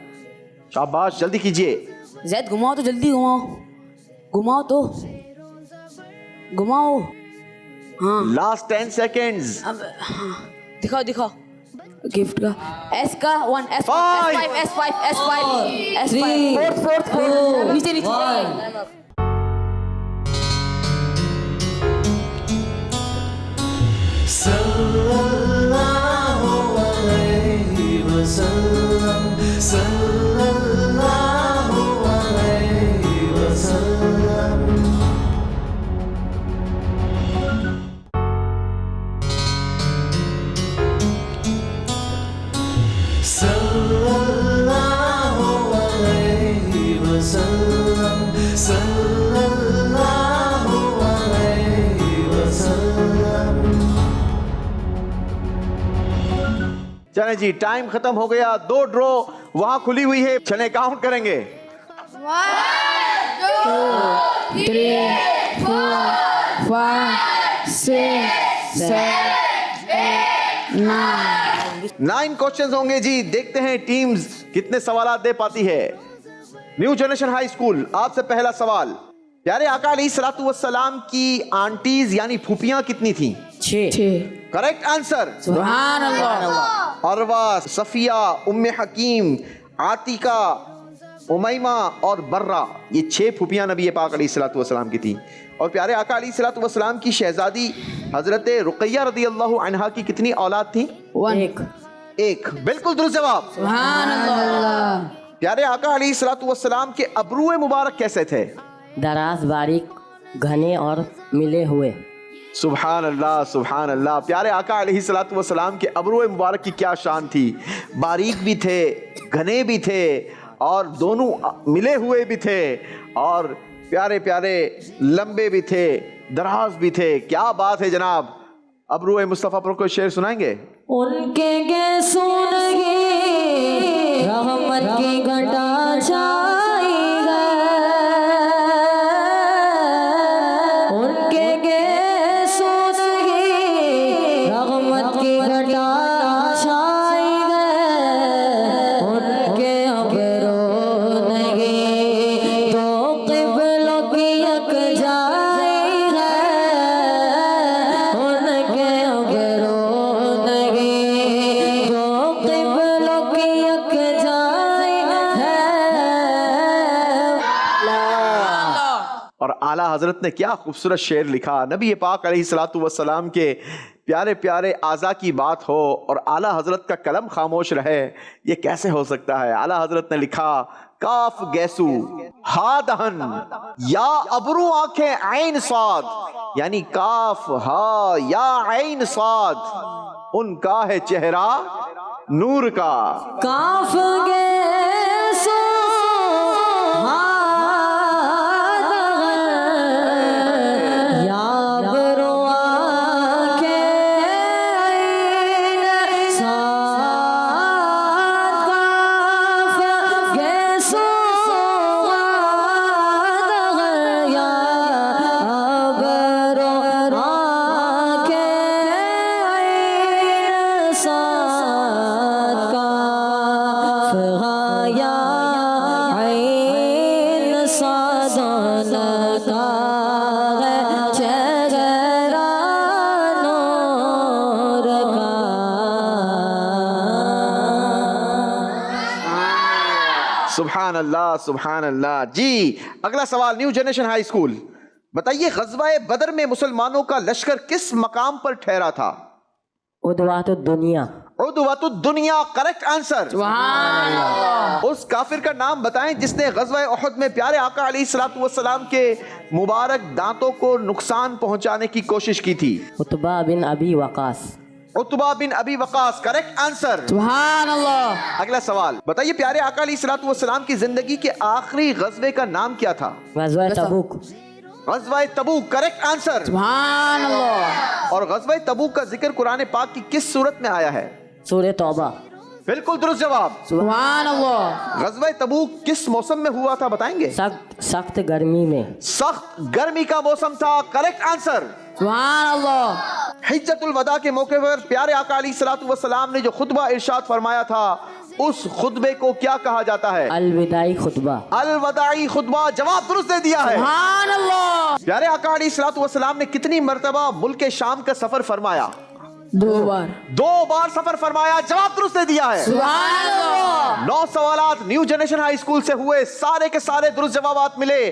शाबाश, जल्दी कीजिए। जैद घुमाओ तो जल्दी घुमाओ, घुमाओ तो घुमाओ, हाँ लास्ट 10 सेकेंड्स। अब हाँ दिखाओ दिखाओ। गिफ्ट का एस का 1, S 5, S 5, S 5, S 5, fourth नीचे नीचे। सल्लल्लाहु अलैहि वसल्लम, सल्लल्लाहु अलैहि वसल्लम। सल्लल्लाहु अलैहि वसल्लम, सल्लल्लाहु अलैहि वसल्लम। चलें जी, टाइम खत्म हो गया। 2 ड्रॉ वहां खुली हुई है, चलें काउंट करेंगे। 1 2 3 4 5 6 7 8 9 क्वेश्चंस होंगे जी। देखते हैं टीम्स कितने सवाल दे पाती है। न्यू जनरेशन हाई स्कूल, आपसे पहला सवाल। प्यारे आका अलैहिस्सलातु वस्सलाम की आंटीज यानी फूफियां कितनी थी? 6। Correct answer. सुभान अल्लाह। अरवा, सफिया, उम्मे हकीम, आतिका, उमैमा और बर्रा, ये 6 फूफियां नबी पाक अलैहिस्सलातु वस्सलाम की थी। और प्यारे आका अलैहिस्सलातु वस्सलाम की शहजादी हजरत रुकैया रदियल्लाहु अन्हा की कितनी औलाद थी? 1। बिल्कुल दुरुस्त जवाब। सुभान अल्लाह। प्यारे आका अलैहिस्सलातु वस्सलाम के अब्रुए मुबारक कैसे थे? दराज, बारीक, घने और मिले हुए। सुभान अल्लाह, सुभान अल्लाह। प्यारे आका अलैहिस्सलातु वस्सलाम के अब्रुए मुबारक की क्या शान थी। बारीक भी थे, घने भी थे और दोनों मिले हुए भी थे और प्यारे प्यारे लंबे भी थे, दराज भी थे। क्या बात है जनाब। अब्रुए मुस्तफ़ा पर कोई शेर सुनाएंगे? उनके गैसों लगे रहमत की घटा छाई गए, उनके गैसों लगे रहमत की घटा छाई गए, उनके अबरों लगे तो क़िबलों की यकजाई है, उनके अबरों लगे तो क़िबलों की यकजाई है। और आला हजरत ने क्या खूबसूरत शेर लिखा। नबी पाक अलैहिस्सलातु वस्सलाम के प्यारे प्यारे आज़ा की बात हो और आला हजरत का कलम खामोश रहे, ये कैसे हो सकता है। आला हजरत ने लिखा, काफ गैसू हा दहन या अबरू आंखें ऐन साद, यानी काफ हा या ऐन साद, उनका है चेहरा नूर का। काफ गैसो या बरो सुभान अल्लाह, सुभान अल्लाह। जी अगला सवाल, न्यू जनरेशन हाई स्कूल, बताइए ग़ज़वा-ए बदर में मुसलमानों का लश्कर किस मकाम पर ठहरा था? उदवातुद्दुनिया। उदवातुद्दुनिया, करेक्ट आंसर। उस काफिर का नाम बताएं जिसने ग़ज़वा-ए उहद में प्यारे आका अलैहिस्सलातु वस्सलाम के मुबारक दांतों को नुकसान पहुंचाने की कोशिश की थी। उतबा बिन अबी वक़ास। उतबा बिन अबी वक़ास, करेक्ट आंसर। सुभान अल्लाह। अगला सवाल, बताइए प्यारे आका अलैहिस्सलातु वस्सलाम की जिंदगी के आखिरी ग़ज़वे का नाम क्या था? ग़ज़वा तबूक। ग़ज़वा तबूक, करेक्ट आंसर। सुभान अल्लाह। और ग़ज़वा तबूक का जिक्र कुरान पाक की किस सूरत में आया है? सूरह तौबा। बिल्कुल दुरुस्त जवाब। सुभान अल्लाह। ग़ज़वा तबूक किस मौसम में हुआ था बताएंगे? सख्त गर्मी में। सख्त गर्मी का मौसम था, करेक्ट आंसर। सुभान अल्लाह। हिज्जतुल वदा के मौके पर प्यारे आका अलैहिस्सलातु वस्सलाम ने जो खुतबा इरशाद फरमाया था, उस खुतबे को क्या कहा जाता है? अलविदाई खुतबा। अलविदाई खुतबा, जवाब दुरुस्त दे दिया है। सुभान अल्लाह। प्यारे आका अलैहिस्सलातु वस्सलाम ने कितनी मर्तबा मुल्क शाम का सफर फरमाया? 2 बार। 2 बार सफर फरमाया, जवाब दुरुस्त दे दिया है। सुभान अल्लाह। 9 सवालात न्यू जनरेशन हाई स्कूल से हुए, सारे के सारे दुरुस्त जवाब मिले।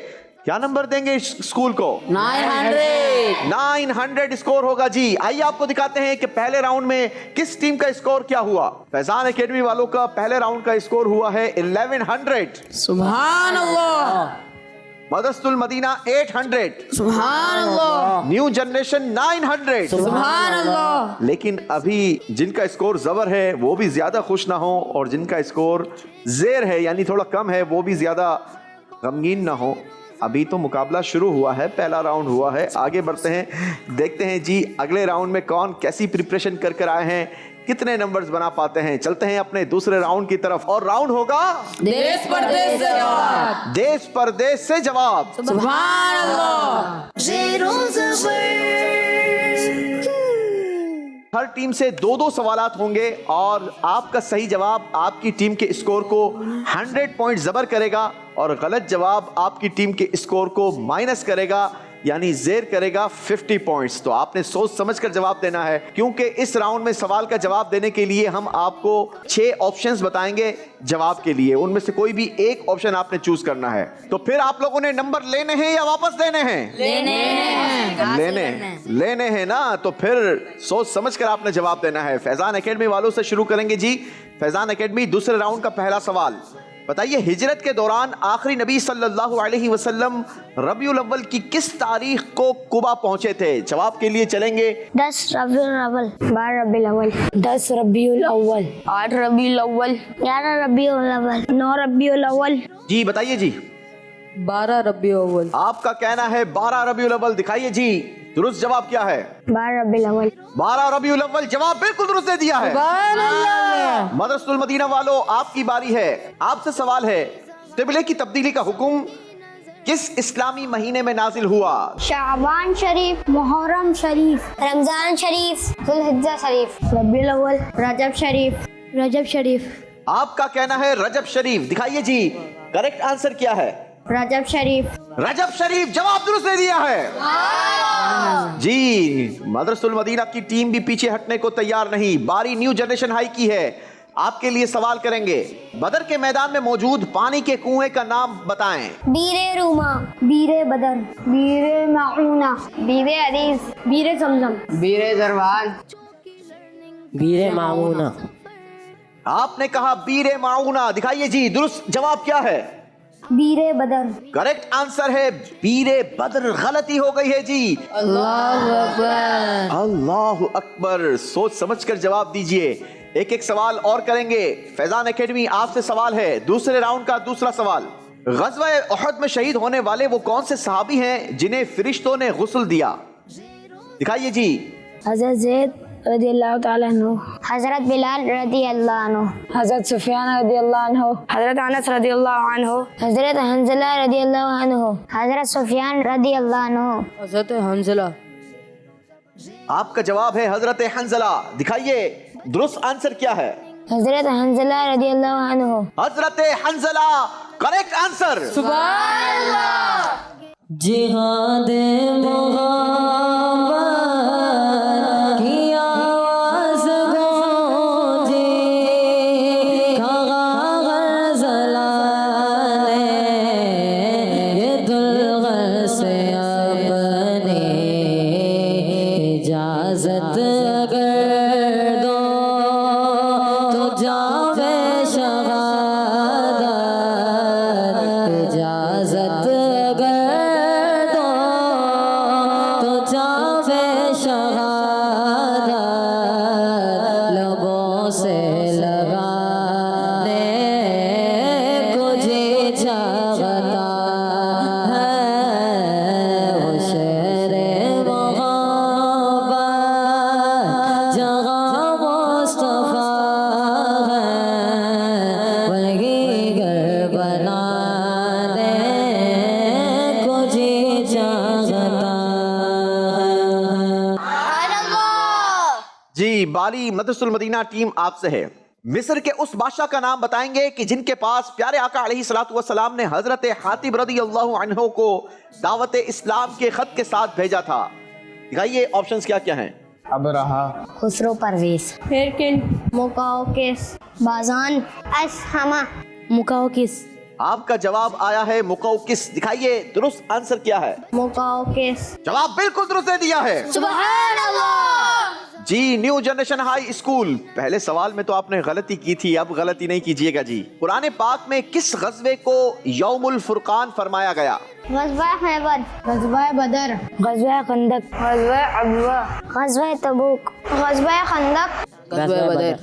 क्या नंबर देंगे इस स्कूल को? 900। 900 स्कोर होगा जी। आइए आपको दिखाते हैं कि पहले राउंड में किस टीम का स्कोर क्या हुआ। फैजान एकेडमी वालों का पहले राउंड का स्कोर हुआ है 1100। सुभान अल्लाह। मदरसतुल मदीना 800। सुभान अल्लाह। New generation 900। सुभान अल्लाह। लेकिन अभी जिनका स्कोर जबर है वो भी ज्यादा खुश ना हो, और जिनका स्कोर जेर है यानी थोड़ा कम है वो भी ज्यादा गमगीन ना हो। अभी तो मुकाबला शुरू हुआ है, पहला राउंड हुआ है। आगे बढ़ते हैं, देखते हैं जी अगले राउंड में कौन कैसी प्रिपरेशन कर कर आए हैं, कितने नंबर्स बना पाते हैं। चलते हैं अपने दूसरे राउंड की तरफ, और राउंड होगा देश परदेश से जवाब। देश परदेश से जवाब। सुभान अल्लाह। हर टीम से 2-2 सवालात होंगे, और आपका सही जवाब आपकी टीम के स्कोर को 100 पॉइंट जबर करेगा, और गलत जवाब आपकी टीम के स्कोर को माइनस करेगा, यानी जेर करेगा 50 पॉइंट्स। तो आपने सोच समझकर जवाब देना है, क्योंकि इस राउंड में सवाल का जवाब देने के लिए हम आपको 6 ऑप्शंस बताएंगे जवाब के लिए। उनमें से कोई भी एक ऑप्शन आपने चूज करना है। तो फिर आप लोगों ने नंबर लेने हैं या वापस देने हैं? लेने हैं ना, तो फिर सोच समझकर आपने जवाब देना है। फैजान एकेडमी वालों से शुरू करेंगे जी। फैजान एकेडमी, दूसरे राउंड का पहला सवाल, बताइए हिजरत के दौरान आखिरी नबी सल्लल्लाहु अलैहि वसल्लम रबीउल अव्वल की किस तारीख को कुबा पहुंचे थे? जवाब के लिए चलेंगे 10 रबीउल अव्वल, 12 रबीउल अव्वल, 10 रबीउल अव्वल, 8 रबीउल अव्वल, 11 रबीउल अव्वल, 9 रबीउल अव्वल। जी बताइए जी। 12 रबीउल अव्वल। आपका कहना है 12 रबीउल अव्वल। दिखाइए जी दुरुस्त जवाब क्या है? 12 रबीउल अव्वल। 12 रबीउल अव्वल, जवाब बिल्कुल दुरुस्त दे दिया है। मदरसतुल मदीना वालों, आपकी बारी है। आपसे सवाल है, क़िबले की तब्दीली का हुक्म किस इस्लामी महीने में नाजिल हुआ? शाबान शरीफ, मुहर्रम शरीफ, रमजान शरीफ, जुल्हिज्जा शरीफ, रबीउल अव्वल, रजब शरीफ, रजब शरीफ। आपका कहना है रजब शरीफ। दिखाइए जी करेक्ट आंसर क्या है? रजब शरीफ। रजब शरीफ, जवाब दुरुस्त दे दिया है जी। मदरसतुल मदीना की टीम भी पीछे हटने को तैयार नहीं। बारी न्यू जनरेशन हाई की है। आपके लिए सवाल करेंगे, बदर के मैदान में मौजूद पानी के कुएं का नाम बताएं। बीरे रूमा, बीरे बदर, बीरे माऊना, बीरे अरीज, बीरे जमजम, बीरे जरवान, बीरे माऊना। आपने कहा बीरे माऊना। दिखाइए जी दुरुस्त जवाब क्या है? बीरे बदर। करेक्ट आंसर है बीरे बदर। गलती हो गई है जी। अल्लाहु अकबर। अल्लाहु अकबर। सोच समझकर जवाब दीजिए। एक एक सवाल और करेंगे। फैजान एकेडमी, आपसे सवाल है दूसरे राउंड का दूसरा सवाल। ग़ज़वा उहद में शहीद होने वाले वो कौन से सहाबी हैं जिन्हें फरिश्तों ने गुस्ल दिया? दिखाइए जी। हज़रत ज़ैद रज़ियल्लाहु ताला अन्हु, हज़रत बिलाल रज़ियल्लाहु अन्हु, हज़रत सुफियान रज़ियल्लाहु अन्हु, हज़रत अनस रज़ियल्लाहु अन्हु, हज़रत हंज़ला रज़ियल्लाहु अन्हु, हज़रत सुफियान रज़ियल्लाहु अन्हु। हज़रत हंज़ला। आपका जवाब है हज़रत हंज़ला। दिखाइए दुरुस्त आंसर क्या है? हज़रत हंज़ला रज़ियल्लाहु अन्हु। हज़रत हंज़ला, करेक्ट आंसर। सुभान अल्लाह। जिहाद मोहब्बत की आवाज़ गूंजे, खगा ग़ज़ला जी, बाली मदरसुल मदीना टीम आपसे है। मिस्र के उस बादशाह का नाम बताएंगे कि जिनके पास प्यारे आका अलैहिस्सलातु वस्सलाम ने हजरत हातिब रदियल्लाहु अन्हु को दावत इस्लाम के खत के साथ भेजा था। दिखाइए ऑप्शंस क्या क्या हैं। अबरहा, खुसरो परवेज, मुकाओकिस, बाजान, असहमा, मुकाओकिस। आपका जवाब आया है मुकौकिस। दिखाइए दुरुस्त आंसर क्या है। मुकाओकिस। जवाब बिल्कुल दुरुस्त दे दिया है। सुभान अल्लाह। जी, न्यू जनरेशन हाई स्कूल। पहले सवाल में तो आपने गलती की थी, अब गलती नहीं कीजिएगा जी। कुरान पाक में किस गज़वे को यौमुल फुरकान फरमाया गया। गज़वा खैबर, गज़वा बदर, गज़वा खंदक, गज़वा अबवा, गज़वा तबूक, गज़वा खंदक, गज़वा बदर।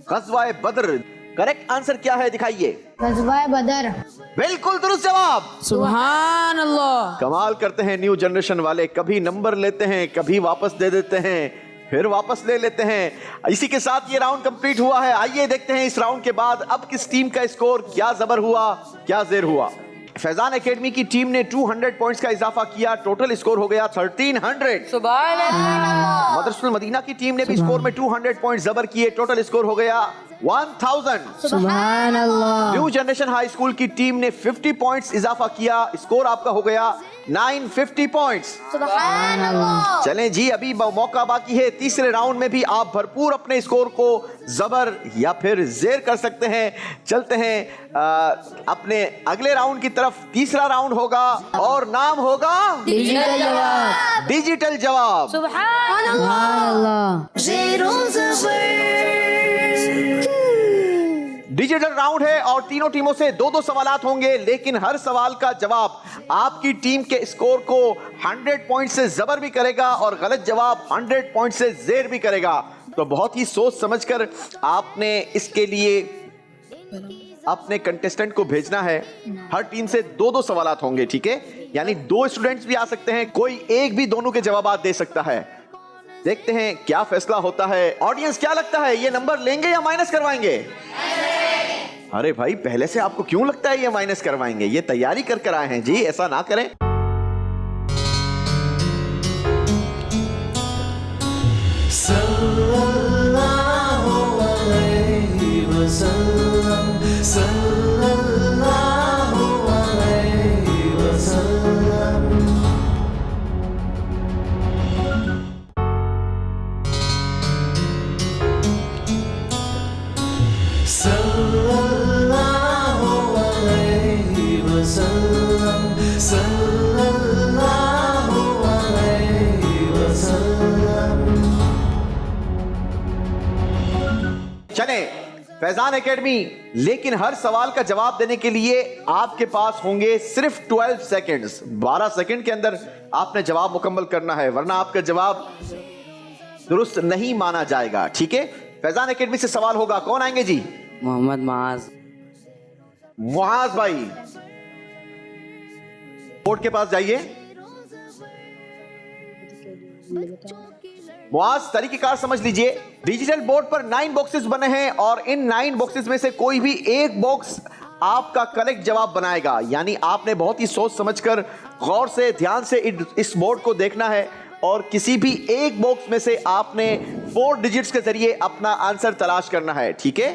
गज़वा बदर। करेक्ट आंसर क्या है दिखाइए। गज़वा बदर। बिल्कुल दुरुस्त जवाब। सुभान अल्लाह। कमाल करते हैं न्यू जनरेशन वाले, कभी नंबर लेते हैं, कभी वापस दे देते हैं, फिर वापस ले लेते हैं। इसी के साथ ये राउंड कंप्लीट हुआ है। आइए देखते हैं इस राउंड के बाद अब किस टीम का स्कोर क्या जबर हुआ, क्या जेर हुआ। फैजान एकेडमी की टीम ने 200 पॉइंट्स का इजाफा किया, टोटल स्कोर हो गया 1300। सुभान अल्लाह। मदरसुल मदीना की टीम ने भी स्कोर में 200 पॉइंट्स जबर किए, टोटल स्कोर हो गया 1000। सुभान अल्लाह। न्यू जनरेशन हाई स्कूल की टीम ने 50 पॉइंट्स इजाफा किया, स्कोर आपका हो गया 950 पॉइंट्स। सुभान अल्लाह। चलें जी, अभी मौका बाकी है। तीसरे राउंड में भी आप भरपूर अपने स्कोर को जबर या फिर जेर कर सकते हैं। चलते हैं अपने अगले राउंड की तरफ। तीसरा राउंड होगा और नाम होगा डिजिटल जवाब। डिजिटल जवाब। सुभान अल्लाह। डिजिटल राउंड है और तीनों टीमों से 2-2 सवालात होंगे, लेकिन हर सवाल का जवाब आपकी टीम के स्कोर को 100 पॉइंट से जबर भी करेगा और गलत जवाब 100 पॉइंट से जेर भी करेगा। तो बहुत ही सोच समझकर आपने इसके लिए अपने कंटेस्टेंट को भेजना है। हर टीम से 2-2 सवालात होंगे, ठीक है? यानी 2 स्टूडेंट्स भी आ सकते हैं, कोई एक भी दोनों के जवाब दे सकता है। देखते हैं क्या फैसला होता है। ऑडियंस क्या लगता है, ये नंबर लेंगे या माइनस करवाएंगे? अरे भाई, पहले से आपको क्यों लगता है ये माइनस करवाएंगे? ये तैयारी कर कर आए हैं जी, ऐसा ना करें। सल्लल्लाहु अलैहि वसल्लम, सल्लल्लाहु अलैहि वसल्लम। सल्लल्लाहु अलैहि वसल्लम, सल्लल्लाहु अलैहि वसल्लम। चलें, फैजान एकेडमी, लेकिन हर सवाल का जवाब देने के लिए आपके पास होंगे सिर्फ 12 सेकंड्स। 12 सेकंड के अंदर आपने जवाब मुकम्मल करना है, वरना आपका जवाब दुरुस्त नहीं माना जाएगा, ठीक है? फैजान एकेडमी से सवाल होगा, कौन आएंगे जी? मोहम्मद माज। मुआज भाई, बोर्ड के पास जाइए। मुआज, तरीकेकार समझ लीजिए। डिजिटल बोर्ड पर 9 बॉक्सेस बने हैं और इन 9 बॉक्सेस में से कोई भी एक बॉक्स आपका करेक्ट जवाब बनाएगा। यानी आपने बहुत ही सोच समझकर गौर से, ध्यान से इस बोर्ड को देखना है और किसी भी एक बॉक्स में से आपने 4 डिजिट्स के जरिए अपना आंसर तलाश करना है, ठीक है?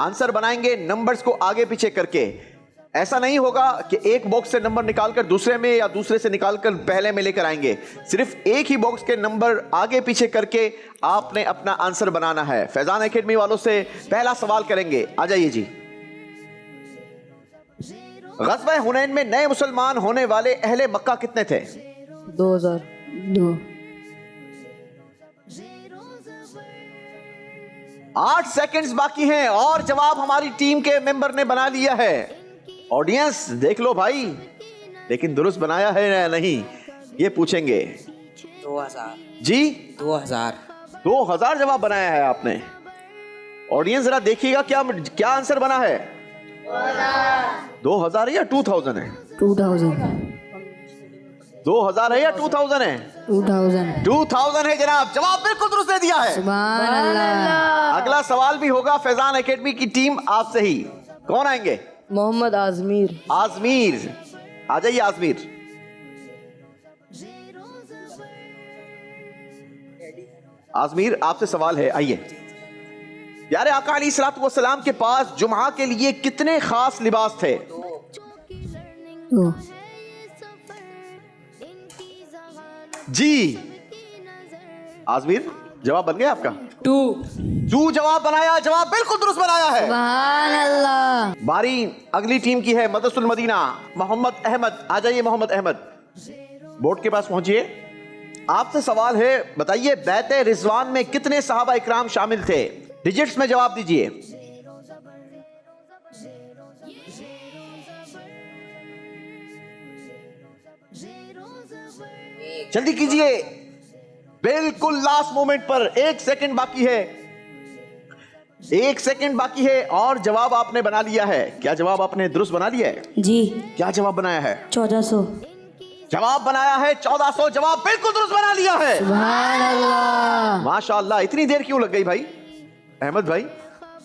आंसर बनाएंगे नंबर्स को आगे पीछे करके। ऐसा नहीं होगा कि एक बॉक्स से नंबर निकालकर दूसरे में या दूसरे से निकालकर पहले में लेकर आएंगे। सिर्फ एक ही बॉक्स के नंबर आगे पीछे करके आपने अपना आंसर बनाना है। फैजान एकेडमी वालों से पहला सवाल करेंगे, आ जाइए जी। ग़ज़वा हुनैन में नए मुसलमान होने वाले अहले मक्का कितने थे? 2002। 8 सेकंड्स बाकी हैं और जवाब हमारी टीम के मेंबर ने बना लिया है। ऑडियंस देख लो भाई, लेकिन दुरुस्त बनाया है या नहीं ये पूछेंगे। 2000 जी 2000 जवाब बनाया है आपने। ऑडियंस जरा देखिएगा क्या क्या आंसर बना है। 2000 है या 2000 है? 2000 2000 है या 2000 है? 2000 है जनाब। जवाब बिल्कुल दुरुस्त दे दिया है। सुभान अल्लाह। अगला सवाल भी होगा फैजान एकेडमी की टीम आपसे ही। कौन आएंगे? मोहम्मद आजमीर। आजमीर, आ जाइए आजमीर। आजमीर आपसे सवाल है, आइए। प्यारे आका अलैहिस्सलातु वस्सलाम के पास जुमा के लिए कितने खास लिबास थे? जी आजमीर, जवाब बन गया आपका? 2 जवाब बनाया, जवाब बिल्कुल दुरुस्त बनाया है। सुभान अल्लाह। बारी अगली टीम की है, मदरसुल मदीना, मोहम्मद अहमद। आ जाइए मोहम्मद अहमद, बोर्ड के पास पहुंचिए। आपसे सवाल है, बताइए बैत रिजवान में कितने सहाबा इकराम शामिल थे? डिजिट्स में जवाब दीजिए। जल्दी कीजिए, बिल्कुल लास्ट मोमेंट पर 1 सेकंड बाकी है, 1 सेकंड बाकी है और जवाब आपने बना लिया है। क्या जवाब आपने दुरुस्त बना लिया है? जी। क्या जवाब बनाया है? 1400। जवाब बनाया है 1400, जवाब बिल्कुल दुरुस्त बना लिया है। सुभान अल्लाह। माशाअल्लाह। इतनी देर क्यों लग गई भाई? अहमद भाई,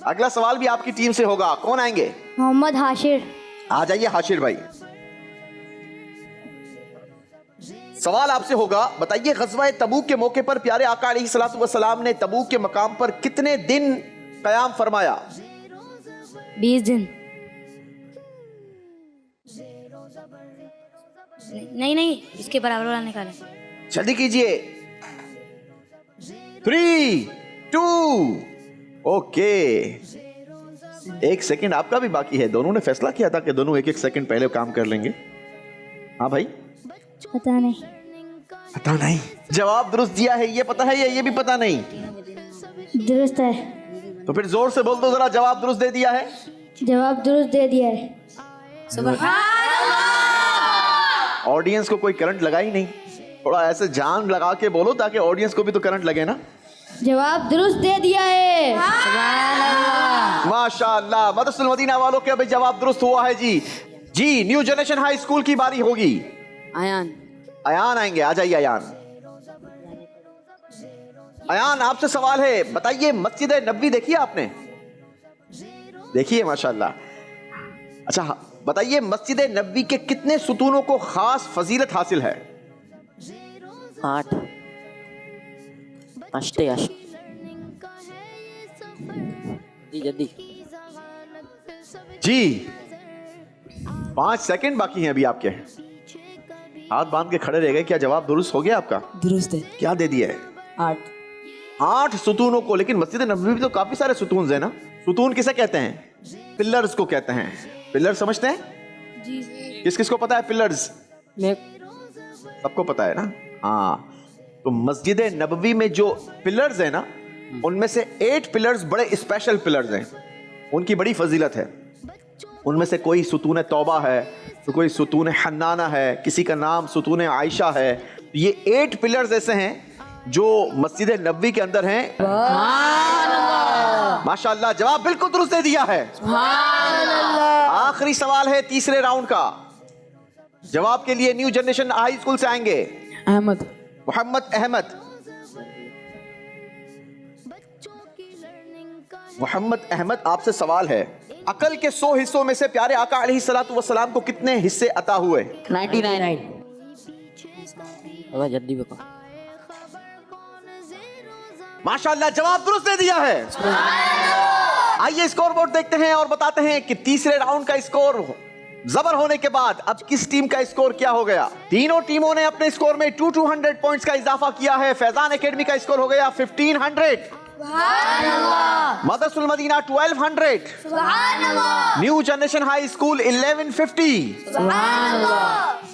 अगला सवाल भी आपकी टीम से होगा। कौन आएंगे? मोहम्मद हाशिर। आ जाइए हाशिर भाई, सवाल आपसे होगा। बताइए ग़ज़वा तबूक के मौके पर प्यारे आका अलैहिस्सलातु वस्सलाम ने तबूक के मकाम पर कितने दिन क़याम फरमाया? 20 दिन। नहीं, इसके बराबर वाला निकालें। जल्दी कीजिए। 3, 2, ओके। 1 सेकंड आपका भी बाकी है। दोनों ने फैसला किया था कि दोनों 1-1 सेकंड पहले काम कर लेंगे। हाँ भाई, पता नहीं। पता नहीं। जवाब दुरुस्त दिया है, ये पता है या ये भी पता नहीं? दुरुस्त है। तो फिर जोर से बोल दो जरा, जवाब दुरुस्त दे दिया है। जवाब दुरुस्त दे दिया है। ऑडियंस को कोई करंट लगा ही नहीं। थोड़ा ऐसे जान लगा के बोलो ताकि ऑडियंस को भी तो करंट लगे ना। जवाब दुरुस्त दे दिया है। सुभान अल्लाह। माशाअल्लाह। मदरसुल मदीना वालों के अभी जवाब दुरुस्त हुआ है जी। जी, न्यू जनरेशन हाई स्कूल की बारी होगी। आयान। अयान आएंगे, आ जाइए अयान। अयान आपसे सवाल है, बताइए मस्जिद नबवी देखी है आपने? देखिए माशाअल्लाह। अच्छा बताइए मस्जिद नबवी के कितने सुतूनों को खास फजीलत हासिल है? 8 अष्टे अष्ट। जल्दी जी 5 सेकंड बाकी हैं अभी आपके। हाथ बांध के खड़े रह गए। क्या जवाब दुरुस्त हो गया आपका? दुरुस्त है। क्या दे दिया है? 8 सुतूनों को। लेकिन मस्जिद नबवी में तो काफी सारे सुतून है ना। सुतून किसे कहते हैं? पिलर्स को कहते हैं। पिलर्स समझते हैं? जी। किस किस को पता है पिलर्स? सबको पता है ना। हाँ, तो मस्जिद नबवी में जो पिलर्स है ना, उनमें से 8 पिलर्स बड़े स्पेशल पिलर्स हैं। उनकी बड़ी फजीलत है। उनमें से कोई सुतून तौबा है, तो कोई सुतून हन्नाना है, किसी का नाम सुतून आयशा है। ये 8 पिलर्स ऐसे हैं जो मस्जिद नबवी के अंदर हैं। माशाअल्लाह, जवाब बिल्कुल दुरुस्त दे दिया है। आखिरी सवाल है तीसरे राउंड का। जवाब के लिए न्यू जनरेशन हाई स्कूल से आएंगे अहमद। मोहम्मद अहमद। मोहम्मद अहमद आपसे सवाल है, अकल के 100 हिस्सों में से प्यारे आका अलैहिस्सलातु वस्सलाम को कितने हिस्से अता हुए? 99। जल्दी बता। माशाअल्लाह, जवाब दुरुस्त दे दिया है। आइए स्कोर बोर्ड देखते हैं और बताते हैं कि तीसरे राउंड का स्कोर जबर होने के बाद अब किस टीम का स्कोर क्या हो गया। तीनों टीमों ने अपने स्कोर में 200 पॉइंट्स का इजाफा किया है। फैजान एकेडमी का स्कोर हो गया 1500, Madrasul Madina 1200, New Generation High School 1150।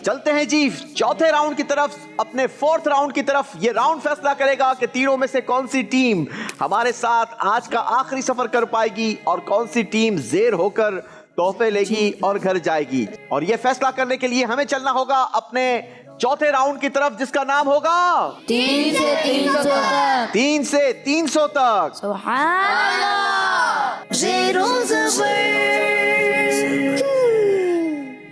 चलते हैं जी चौथे राउंड की तरफ, अपने 4th राउंड की तरफ। ये राउंड फैसला करेगा कि तीनों में से कौन सी टीम हमारे साथ आज का आखिरी सफर कर पाएगी और कौन सी टीम ज़ेर होकर तोहफे लेगी और घर जाएगी। और ये फैसला करने के लिए हमें चलना होगा अपने चौथे राउंड की तरफ, जिसका नाम होगा 3 से 300 तक। 3 से 300 तक।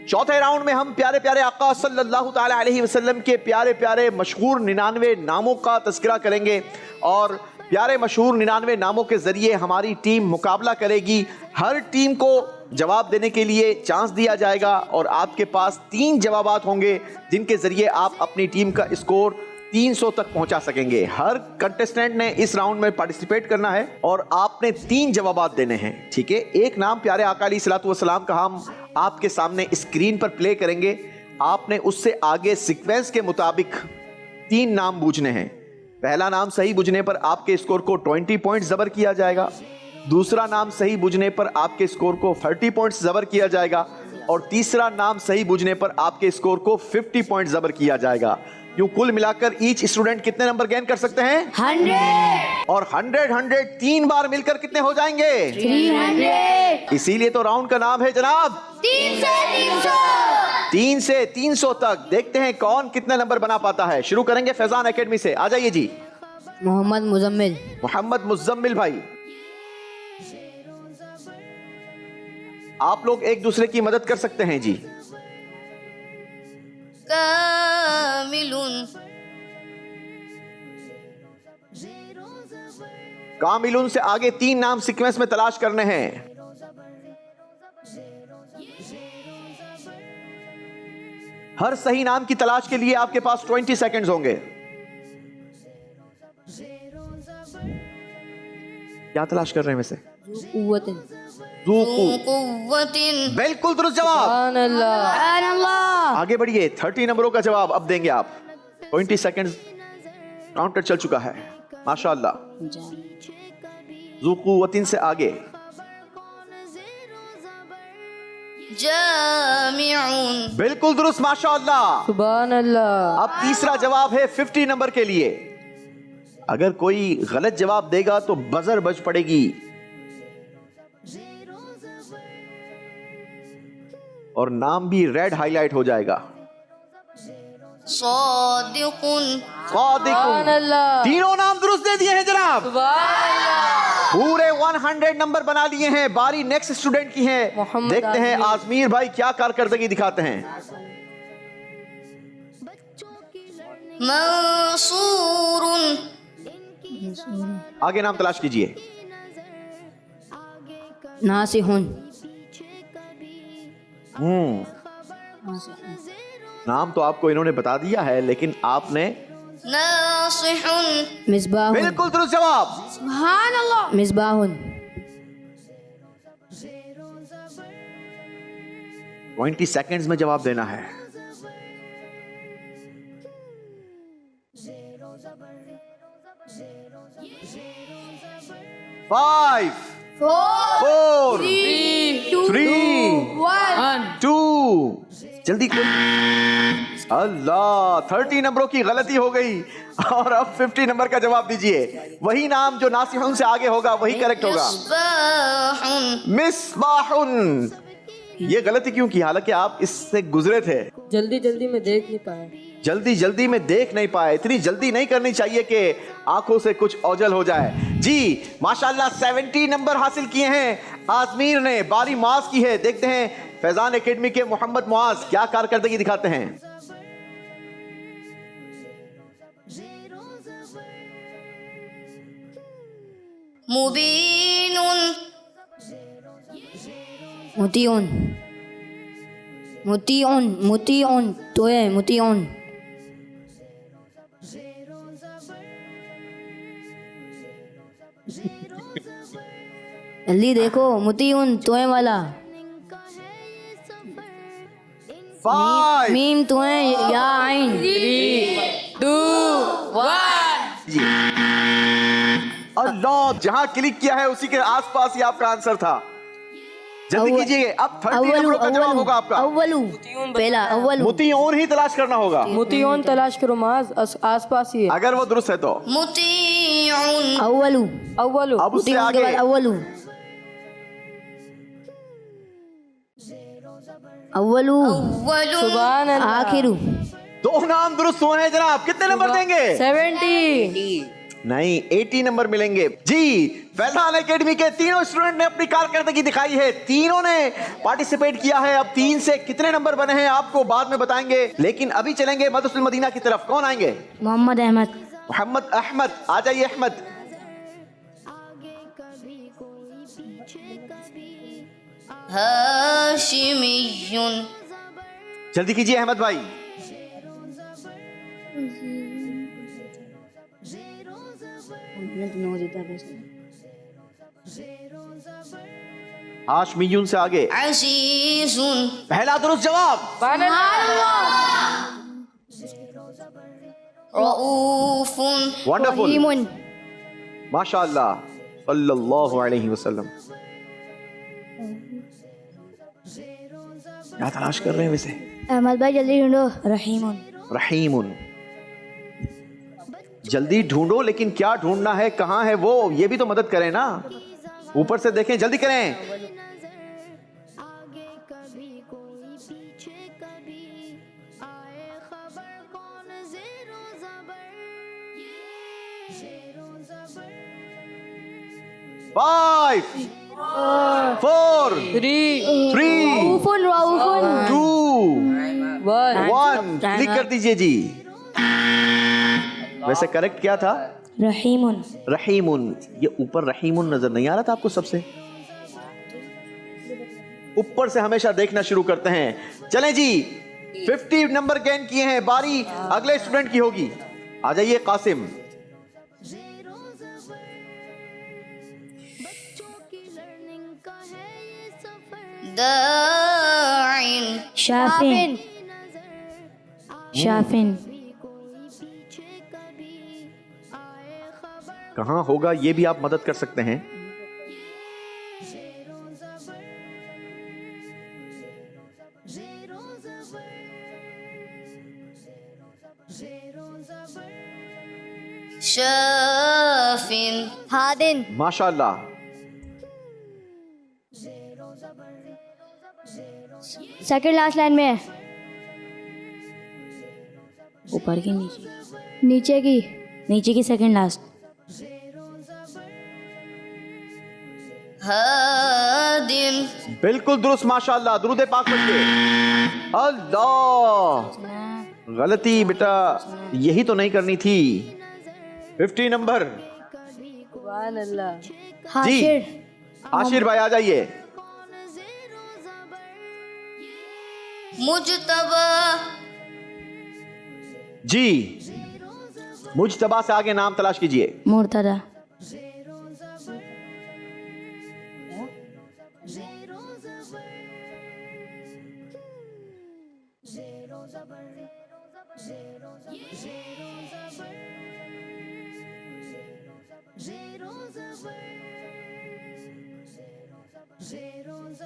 चौथे राउंड में हम प्यारे प्यारे आका सल्लल्लाहु ताला अलैहि वसल्लम के प्यारे प्यारे मशहूर 99 नामों का तज़किरा करेंगे और प्यारे मशहूर 99 नामों के जरिए हमारी टीम मुकाबला करेगी। हर टीम को जवाब देने के लिए चांस दिया जाएगा और आपके पास 3 जवाबात होंगे जिनके जरिए आप अपनी टीम का स्कोर 300 तक पहुंचा सकेंगे। हर कंटेस्टेंट ने इस राउंड में पार्टिसिपेट करना है और आपने 3 जवाबात देने हैं, ठीक है। एक नाम प्यारे आका अलैहिस्सलातु वस्सलाम का हम आपके सामने स्क्रीन पर प्ले करेंगे। आपने उससे आगे सीक्वेंस के मुताबिक 3 नाम बूझने हैं। पहला नाम सही बूझने पर आपके स्कोर को 20 पॉइंट जबर किया जाएगा। दूसरा नाम सही बूझने पर आपके स्कोर को 30 पॉइंट्स जबर किया जाएगा और तीसरा नाम सही बूझने पर आपके स्कोर को 50 पॉइंट जबर किया जाएगा। यूं कुल मिलाकर ईच स्टूडेंट कितने नंबर गेन कर सकते हैं? 100 और 100 3 बार मिलकर कितने हो जाएंगे? 300 इसीलिए तो राउंड का नाम है जनाब 3 से 300 तक। देखते हैं कौन कितने नंबर बना पाता है। शुरू करेंगे फैजान एकेडमी से। आ जाइए जी। मोहम्मद मुजम्मिल। मोहम्मद मुजम्मिल भाई, आप लोग एक दूसरे की मदद कर सकते हैं जी। कामिलुन से आगे 3 नाम सीक्वेंस में तलाश करने हैं। हर सही नाम की तलाश के लिए आपके पास 20 सेकंड्स होंगे। क्या तलाश कर रहे हैं वैसे? बिल्कुल दुरुस्त जवाब। आगे बढ़िए। 30 नंबरों का जवाब अब देंगे आप। 20 सेकंड्स काउंटर चल चुका है। माशाअल्लाह। ज़ुक़ुव्वतिन से आगे बिल्कुल दुरुस्त, माशाअल्लाह। सुभान अल्लाह। अब तीसरा जवाब है 50 नंबर के लिए। अगर कोई गलत जवाब देगा तो बजर बज पड़ेगी और नाम भी रेड हाईलाइट हो जाएगा। सादिकुन। तीनों नाम दुरुस्त दे दिए हैं जनाब। पूरे 100 नंबर बना लिए हैं। बारी नेक्स्ट स्टूडेंट की है। देखते हैं आजमीर भाई क्या कारकर्दगी दिखाते हैं। मंसूरुन। आगे नाम तलाश कीजिए। नासिहुन। नाम तो आपको इन्होंने बता दिया है लेकिन आपने नासिहुन। मिसबाहुन। बिल्कुल दुरुस्त जवाब। सुभान अल्लाह। मिसबाहुन। 20 सेकंड्स में जवाब देना है। 5 4 3 2 जल्दी अल्लाह 30 नंबरों की गलती हो गई और अब 50 नंबर का जवाब दीजिए। वही नाम जो नासिहुन से आगे होगा वही करेक्ट होगा। मिसबाहुन। ये गलती क्यों की? हालांकि आप इससे गुजरे थे। जल्दी जल्दी में देख नहीं पाया। जल्दी जल्दी में देख नहीं पाए। इतनी जल्दी नहीं करनी चाहिए कि आंखों से कुछ ओझल हो जाए। जी माशाल्लाह 70 नंबर हासिल किए हैं आजमीर ने। बारी मुआज की है। देखते हैं फैजान एकेडमी के मोहम्मद मुआज क्या कारकर्दगी दिखाते हैं। मुबीनुन। मुतीउन। मुतीउन। मुतीउन तो है मुतीउन। जल्दी देखो मुतीउन तोए वाला। 5 मीम तोए या आइन। 3 2 1। अल्लाह जहां क्लिक किया है उसी के आसपास ही आपका आंसर था। जल्दी कीजिए। अब 30 नंबरों का जवाब होगा आपका। अव्वलू पहला अव्वलू। मुतीउन ही तलाश करना होगा। मुतीउन तलाश करो माज आसपास ही है। अगर वो दुरुस्त है तो मुतीउन। अव्वलू। अव्वलु। अब उससे मुतीउन के आगे बाद अव्वलू। अव्वलू। अव्वलुन। सुभान अल्लाह। आखिरू। 2 नाम दुरुस्त हुए हैं जनाब। कितने नंबर देंगे? 70 नहीं 80 नंबर मिलेंगे। जी फैजान एकेडमी के तीनों स्टूडेंट ने अपनी कारकर्दगी दिखाई है। तीनों ने पार्टिसिपेट किया है। अब 3 से कितने नंबर बने हैं आपको बाद में बताएंगे, लेकिन अभी चलेंगे मदरसतुल मदीना की तरफ। कौन आएंगे? मोहम्मद अहमद। मोहम्मद अहमद। आ जाइए अहमद। हाशिमियुन। जल्दी कीजिए अहमद भाई। हाशमीयुन से आगे अजीजुन पहला दुरुस्त जवाब। रऊफुन वंडरफुल, रहीमुन। माशाअल्लाह, सल्लल्लाहु अलैहि वसल्लम। क्या तलाश कर रहे हैं वैसे? अहमद भाई जल्दी ढूंढो। रहीमुन रहीमुन, जल्दी ढूंढो, लेकिन क्या ढूंढना है, कहाँ है वो, ये भी तो मदद करें ना। ऊपर से देखें, जल्दी करें। फाइव, 4, 3, रऊफुन रऊफुन 2, 1, Time क्लिक कर up. दीजिए जी। वैसे करेक्ट क्या था? रहीमुन रहीमुन। ये ऊपर रहीमुन नजर नहीं आ रहा था आपको? सबसे ऊपर से हमेशा देखना शुरू करते हैं। चलें जी, 50 नंबर गेन किए हैं, बारी अगले स्टूडेंट की होगी। आ जाइए कासिम। दाइन शाफिन शाफिन कहाँ होगा ये भी आप मदद कर सकते हैं। शाफिन हादिन माशाल्लाह, सेकंड लास्ट लाइन में है, ऊपर की नीचे की। नीचे की सेकंड लास्ट हादिन बिल्कुल दुरुस्त, माशाल्लाह। दुरूद पाक पढ़िए। अल्लाह, गलती बेटा, यही तो नहीं करनी थी। 50 नंबर हाशिर आशिर भाई आ जाइए। मुजतबा जी, मुजतबा से आगे नाम तलाश कीजिए। मुर्तदा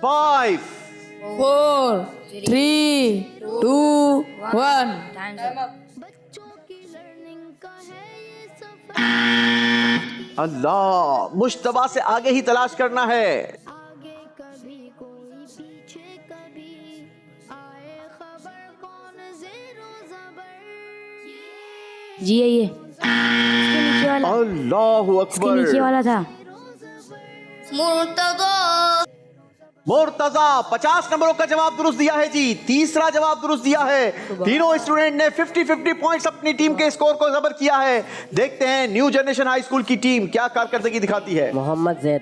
फाइव, 4 3 2 1 अल्लाह, मुजतबा से आगे ही तलाश करना है। जी है ये नीचे वाला अल्लाहु इसके नीचे अकबर। वाला था मुर्तदा मुर्तजा 50 नंबरों का जवाब दुरुस्त दिया है जी। तीसरा जवाब दुरुस्त दिया है। तीनों स्टूडेंट ने 50-50 पॉइंट्स अपनी टीम के स्कोर को जबर किया है। देखते हैं न्यू जनरेशन हाई स्कूल की टीम क्या कारकर्दगी दिखाती है। मोहम्मद जैद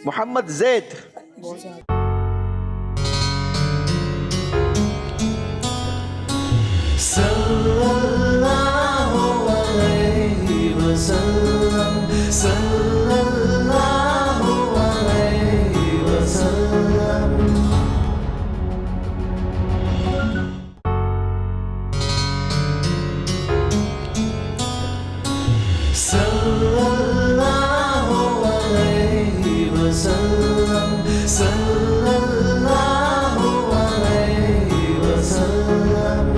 मोहम्मद जैद, सल्लल्लाहु अलैहि वसल्लम, सल्लल्लाहु अलैहि वसल्लम। सल्लल्लाहु अलैहि वसल्लम, सल्लल्लाहु अलैहि वसल्लम।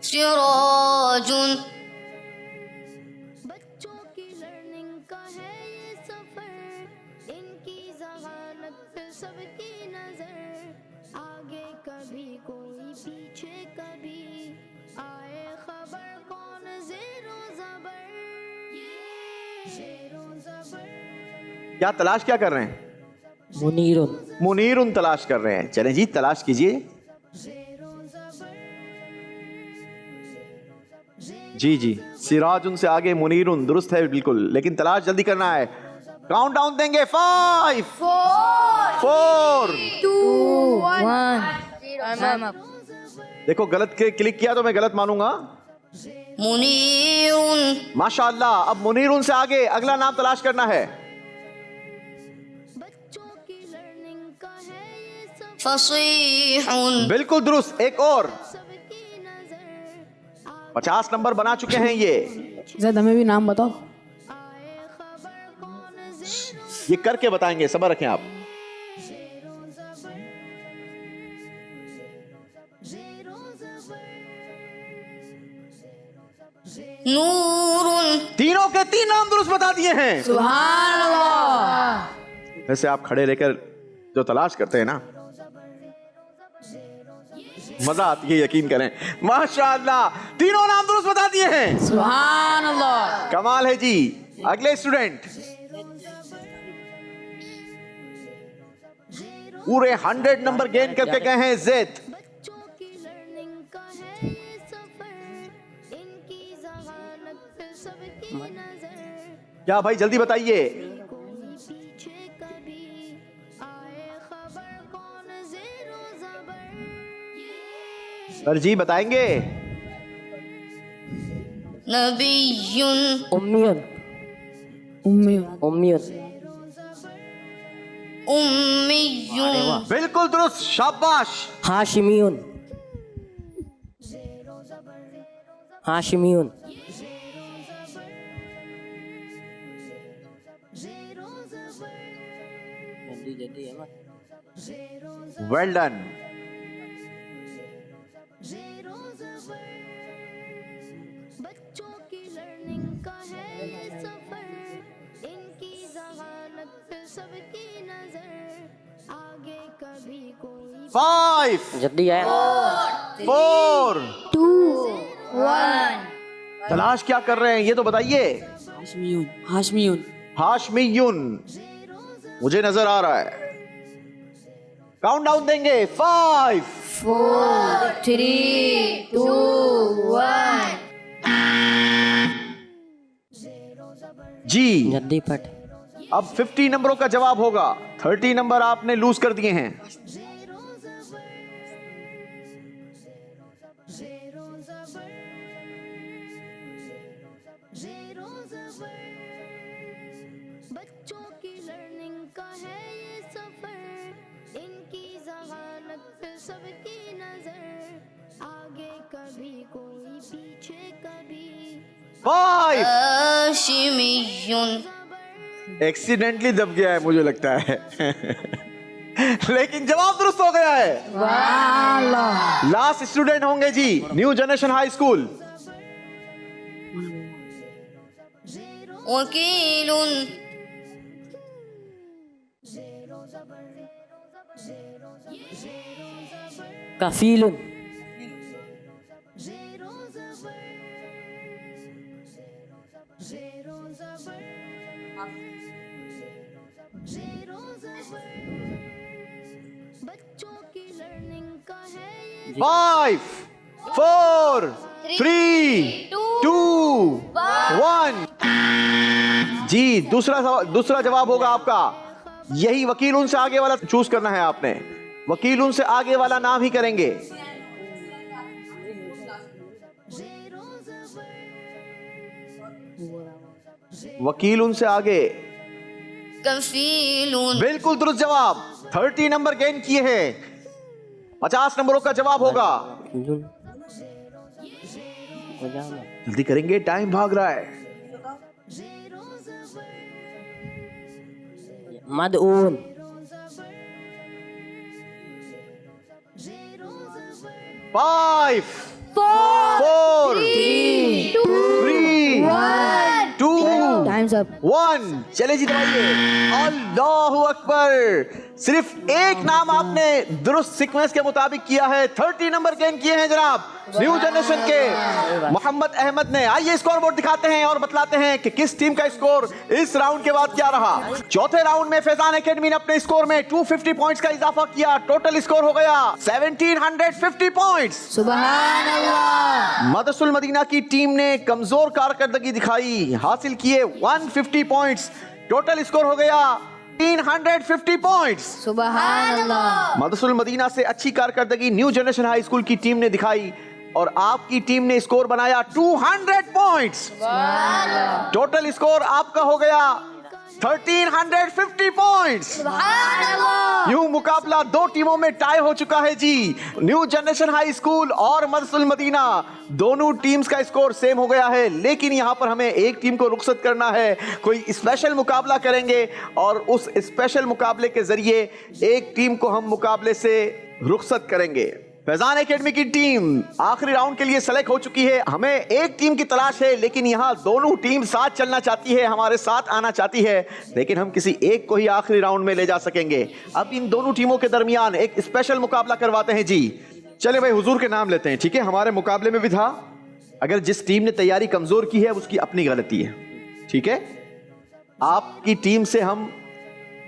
सिराजुन बच्चों की लर्निंग का है ये सफर, इनकी जहानत पे सबकी नजर, आगे कभी कोई पीछे कभी, आए खबर कौन ज़ेरो ज़बर, ज़ेरो ज़बर। क्या तलाश क्या कर रहे हैं? मुनीरुन मुनीरुन तलाश कर रहे हैं। चलें जी, तलाश कीजिए। जी जी, सिराजुन से आगे मुनीरुन दुरुस्त है बिल्कुल, लेकिन तलाश जल्दी करना है। काउंटडाउन देंगे 5 4 1 देखो गलत के क्लिक किया तो मैं गलत मानूंगा। मुनीरुन माशाअल्लाह। अब मुनीरुन से आगे अगला नाम तलाश करना है। फसीहुन बिल्कुल दुरुस्त। एक और 50 नंबर बना चुके हैं ये। जैद हमें भी नाम बताओ। ये करके बताएंगे, सब्र रखें आप। नूरुन तीनों के 3 नाम दुरुस्त बता दिए हैं। सुभान अल्लाह। वैसे आप खड़े रहकर जो तलाश करते हैं ना, मजा आती है, यकीन करें। माशाअल्लाह, तीनों नाम दुरुस्त बता दिए हैं। सुभान अल्लाह। कमाल है जी। अगले स्टूडेंट पूरे 100 नंबर गेन करके गए हैं ज़ैद। क्या भाई जल्दी बताइए। सर जी बताएंगे। नबियुन उम्मियन उम्मीद उम्मियन उम्मियुन बिल्कुल दुरुस्त, शाबाश। हाशिमियुन हाशिमियुन वेल डन। फाइव जल्दी है 4 2 1 तलाश क्या कर रहे हैं ये तो बताइए। हाशमियून हाशमियून हाशमियुन मुझे नजर आ रहा है। काउंटडाउन देंगे 5 4 3 2 1 जी। जल्दी पट अब 50 नंबरों का जवाब होगा। 30 नंबर आपने लूज कर दिए हैं। फाइव हाशिमियुन एक्सीडेंटली दब गया है मुझे लगता है लेकिन जवाब दुरुस्त हो गया है। लास्ट स्टूडेंट होंगे जी न्यू जनरेशन हाई स्कूल। वकीलुन कफीलुन फाइव 4 3 2 1 जी। दूसरा जवाब होगा आपका यही। वकील उनसे आगे वाला चूज करना है आपने। वकील उनसे आगे वाला नाम ही करेंगे। वकील उनसे आगे। कफीलुन बिल्कुल दुरुस्त जवाब। 30 नंबर गेन किए हैं। 50 नंबरों का जवाब होगा। जल्दी करेंगे, टाइम भाग रहा है। मदऊन 5 4 3 2 टाइम्स अप 1 चले जी दबाइए। अल्लाहु अकबर। सिर्फ एक नाम आपने दुरुस्त सीक्वेंस के मुताबिक किया है। 30 नंबर गेन किए हैं जनाब न्यू जनरेशन के मोहम्मद अहमद ने। आइए स्कोर बोर्ड दिखाते हैं और बतलाते हैं कि किस टीम का स्कोर इस राउंड के बाद क्या रहा। चौथे राउंड में फैजान एकेडमी ने अपने स्कोर में 250 पॉइंट्स का इजाफा किया। टोटल स्कोर हो गया 1750 पॉइंट्स। सुभान अल्लाह। मदरसुल मदीना की टीम ने कमजोर कारकर्दगी दिखाई, हासिल किए 150 पॉइंट्स। टोटल स्कोर हो गया 350 पॉइंट्स। सुबहान अल्लाह। मदरसुल मदीना से अच्छी कारकर्दगी न्यू जनरेशन हाई स्कूल की टीम ने दिखाई और आपकी टीम ने स्कोर बनाया 200 पॉइंट्स। टोटल स्कोर आपका हो गया 1350 पॉइंट्स। यूं मुकाबला दो टीमों में टाई हो चुका है जी। न्यू जनरेशन हाई स्कूल और मदरसुल मदीना दोनों टीम्स का स्कोर सेम हो गया है, लेकिन यहां पर हमें एक टीम को रुखसत करना है। कोई स्पेशल मुकाबला करेंगे और उस स्पेशल मुकाबले के जरिए एक टीम को हम मुकाबले से रुखसत करेंगे। फैजान एकेडमी की टीम आखिरी राउंड के लिए सेलेक्ट हो चुकी है। हमें एक टीम की तलाश है, लेकिन यहाँ दोनों टीम साथ चलना चाहती है, हमारे साथ आना चाहती है, लेकिन हम किसी एक को ही आखिरी राउंड में ले जा सकेंगे। अब इन दोनों टीमों के दरमियान एक स्पेशल मुकाबला करवाते हैं जी। चले भाई, हुजूर के नाम लेते हैं, ठीक है? हमारे मुकाबले में भी था, अगर जिस टीम ने तैयारी कमजोर की है उसकी अपनी गलती है, ठीक है? आपकी टीम से हम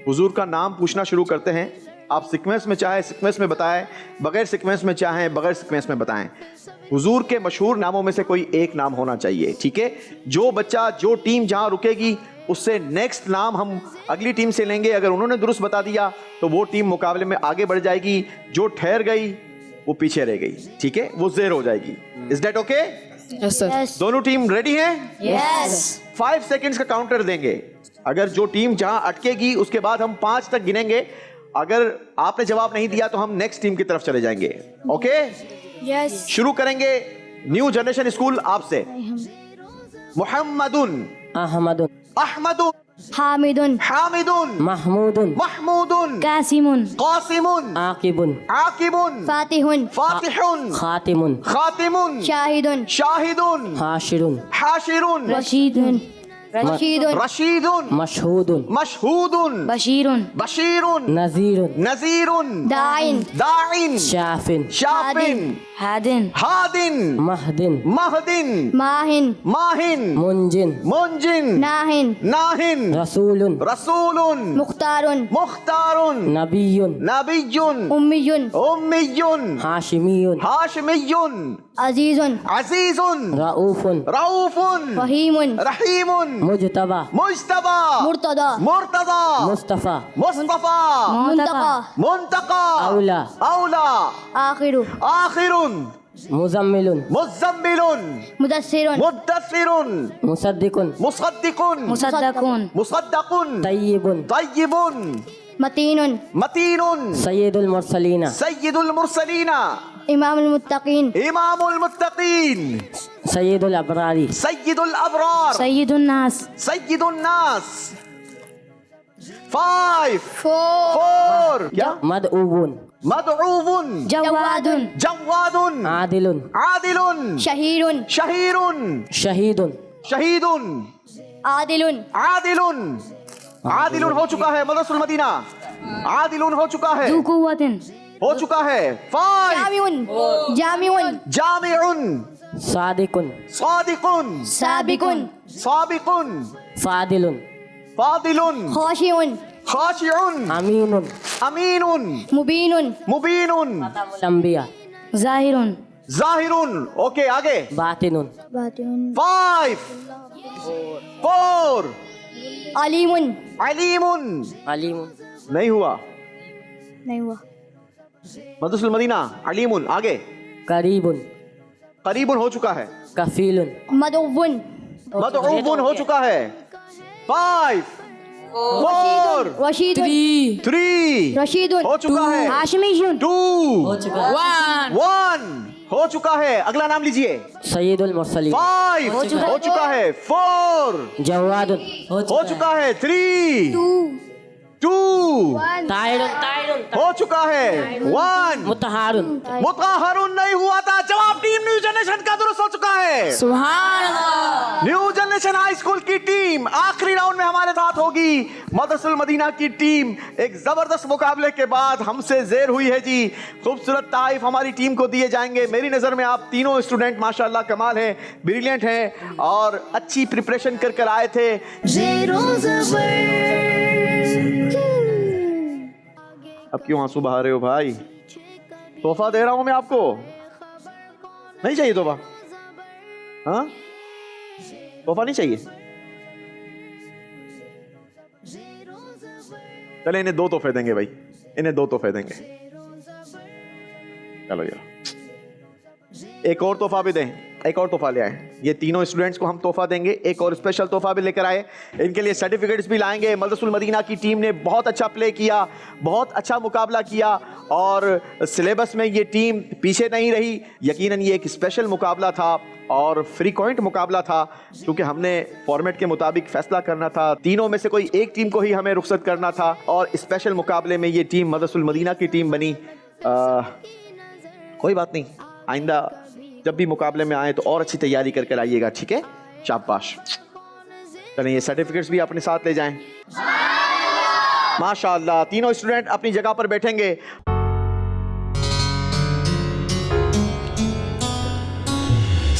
हुजूर का नाम पूछना शुरू करते हैं। आप सीक्वेंस में चाहे सीक्वेंस में बताएं, बगैर सीक्वेंस में चाहें बगैर सीक्वेंस में बताएं। हुजूर के मशहूर नामों में से कोई एक नाम होना चाहिए, ठीक है? जो बच्चा, जो टीम जहां रुकेगी उससे नेक्स्ट नाम हम अगली टीम से लेंगे। अगर उन्होंने दुरुस्त बता दिया तो वो टीम मुकाबले में आगे बढ़ जाएगी, जो ठहर गई वो पीछे रह गई, ठीक है? वो ज़ेर हो जाएगी। Is that okay? Yes sir. दोनों टीम रेडी हैं? यस। 5 सेकेंड्स का काउंटर देंगे। अगर जो टीम जहां अटकेगी उसके बाद हम 5 तक गिनेंगे। अगर आपने जवाब नहीं दिया तो हम नेक्स्ट टीम की तरफ चले जाएंगे। ओके? यस। शुरू करेंगे न्यू जनरेशन स्कूल आपसे। मुहम्मदुन, अहमदुन, अहमदुन, हामिदुन, हामिदुन, महमूदुन, महमूदुन, कासिमुन, कासिमुन, आकिबुन, आकिबुन, फातिहुन, फातिहुन, खातिमुन, खातिमुन, शाहिदुन, शाहिदुन, हाशिरुन, हाशिरुन, रशीदुन, रशीदुन, रशीदुन, मशहूदुन, मशहूदुन, बशीरुन, बशीरुन, नजीरुन, नजीरुन, दाइन, दाइन, शाफिन, शाफिन, हादिन, हादिन, महदिन, महदिन, माहिन, माहिन, मुंजिन, मुंजिन, नाहिन, नाहिन, रसूलुन, रसूलुन, मुख्तारुन, मुख्तारुन, नबीयुन, नबियुन, उम्मियुन, उम्मियुन, हाशिमीयुन, हाशमियुन, अजीजुन, अजीजुन, रऊफुन, रऊफुन, फहीमुन, रहीमुन, मुजतबा, मुज्तबा, मुर्तदा, मुर्तदा, मुस्तफा, मुस्तफा, मुंतका, मुंतका, औला, औला, आखिरु, आखिरुन, मुजम्मिलुन, मुज़म्मिलुन, मुदस्सिरुन, मुद्दस्सिरुन, मुसद्दिकुन, मुसद्दिकुन, मुसद्दकुन, मुसद्दकुन, तय्यिबुन, तय्यिबुन, मतीनुन, मतीनुन, सय्यिदुल मुरसलीना, सय्यिदुल मुरसलीना, इमामुल मुत्तकीन, इमामुल मुत्तकीन, सय्यिदुल अबरारी, सय्यिदुल अबरार, सय्यिदुन नास, सय्यिदुन नास। 5 फोर, 4 क्या? मदऊबुन, मदऊबुन, जवादुन, जवादुन, आदिलुन, आदिलुन, शहीरुन, शहीरुन, शहीदुन, शहीदुन, आदिलुन, आदिलुन। आदिलुन हो चुका है मदरसुल मदीना, आदिलुन हो चुका है, दुकुवतिन, हो चुका है। 5 जामिउन, जामिउन, जामिउन, सादिकुन, सादिकुन, साबिकुन, साबिकुन, फादिलुन, फादिलुन, खाशिउन, खाशिउन, अमीनुन, अमीनुन, मुबीनुन, मुबीनुन, लंबिया, जाहिरुन, जाहिरुन। ओके, आगे। बातिनुन, बातिनुन, 5 4 अलीमुन, अलीमुन। अलीमुन, नहीं हुआ नहीं हुआ, मदरसुल मदीना, अलीमुन। आगे। करीबुन, करीबुन हो चुका है, कफीलुन, मदउवन, मदऊबुन हो चुका है। 5 4 रशीदुन, 3 रशीदुन, हो चुका है। हाशमीयुन, 2 वन 1 हो चुका है। अगला नाम लीजिए। सय्यिदुल मुरसलीन, 5 हो चुका है। 4 जवादुन, हो चुका है। 3 2 तायरुन, हो चुका है। 1 मुतहारुन, मुताहरुन नहीं हुआ था। जवाब टीम न्यू जनरेशन का दुरुस्त हो चुका है। सुभान अल्लाह। न्यू जनरेशन हाई स्कूल की टीम आखिरी राउंड में हमारे साथ होगी। मदरसुल मदीना की टीम एक जबरदस्त मुकाबले के बाद हमसे ज़ेर हुई है जी। खूबसूरत तारीफ हमारी टीम को दिए जाएंगे। मेरी नज़र में आप तीनों स्टूडेंट माशाल्लाह कमाल हैं, ब्रिलियंट हैं और अच्छी प्रिपरेशन कर कर आए थे। अब क्यों आंसू बहा रहे हो भाई? तोहफा दे रहा हूं मैं आपको, नहीं चाहिए तोहफा? हाँ, तोहफा नहीं चाहिए? चले इन्हें 2 तोहफे देंगे भाई, इन्हें 2 तोहफे देंगे। चलो यार एक और तोहफा भी दें, एक और तोहफा ले आए। ये तीनों स्टूडेंट्स को हम तोहफा देंगे, एक और स्पेशल तोहफा भी लेकर आए। इनके लिए सर्टिफिकेट्स भी लाएंगे। मदरसुल मदीना की टीम ने बहुत अच्छा प्ले किया, बहुत अच्छा मुकाबला किया और सिलेबस में ये टीम पीछे नहीं रही। यकीनन ये एक स्पेशल मुकाबला था और फ्रीक्वेंट मुकाबला था, क्योंकि हमने फॉर्मेट के मुताबिक फैसला करना था। तीनों में से कोई एक टीम को ही हमें रुखसत करना था और स्पेशल मुकाबले में ये टीम मदरसुल मदीना की टीम बनी। कोई बात नहीं, आइंदा जब भी मुकाबले में आए तो और अच्छी तैयारी करके लाइएगा, ठीक है? शाबाश। चलें ये सर्टिफिकेट्स भी अपने साथ ले जाएं। माशाअल्लाह, तीनों स्टूडेंट अपनी जगह पर बैठेंगे।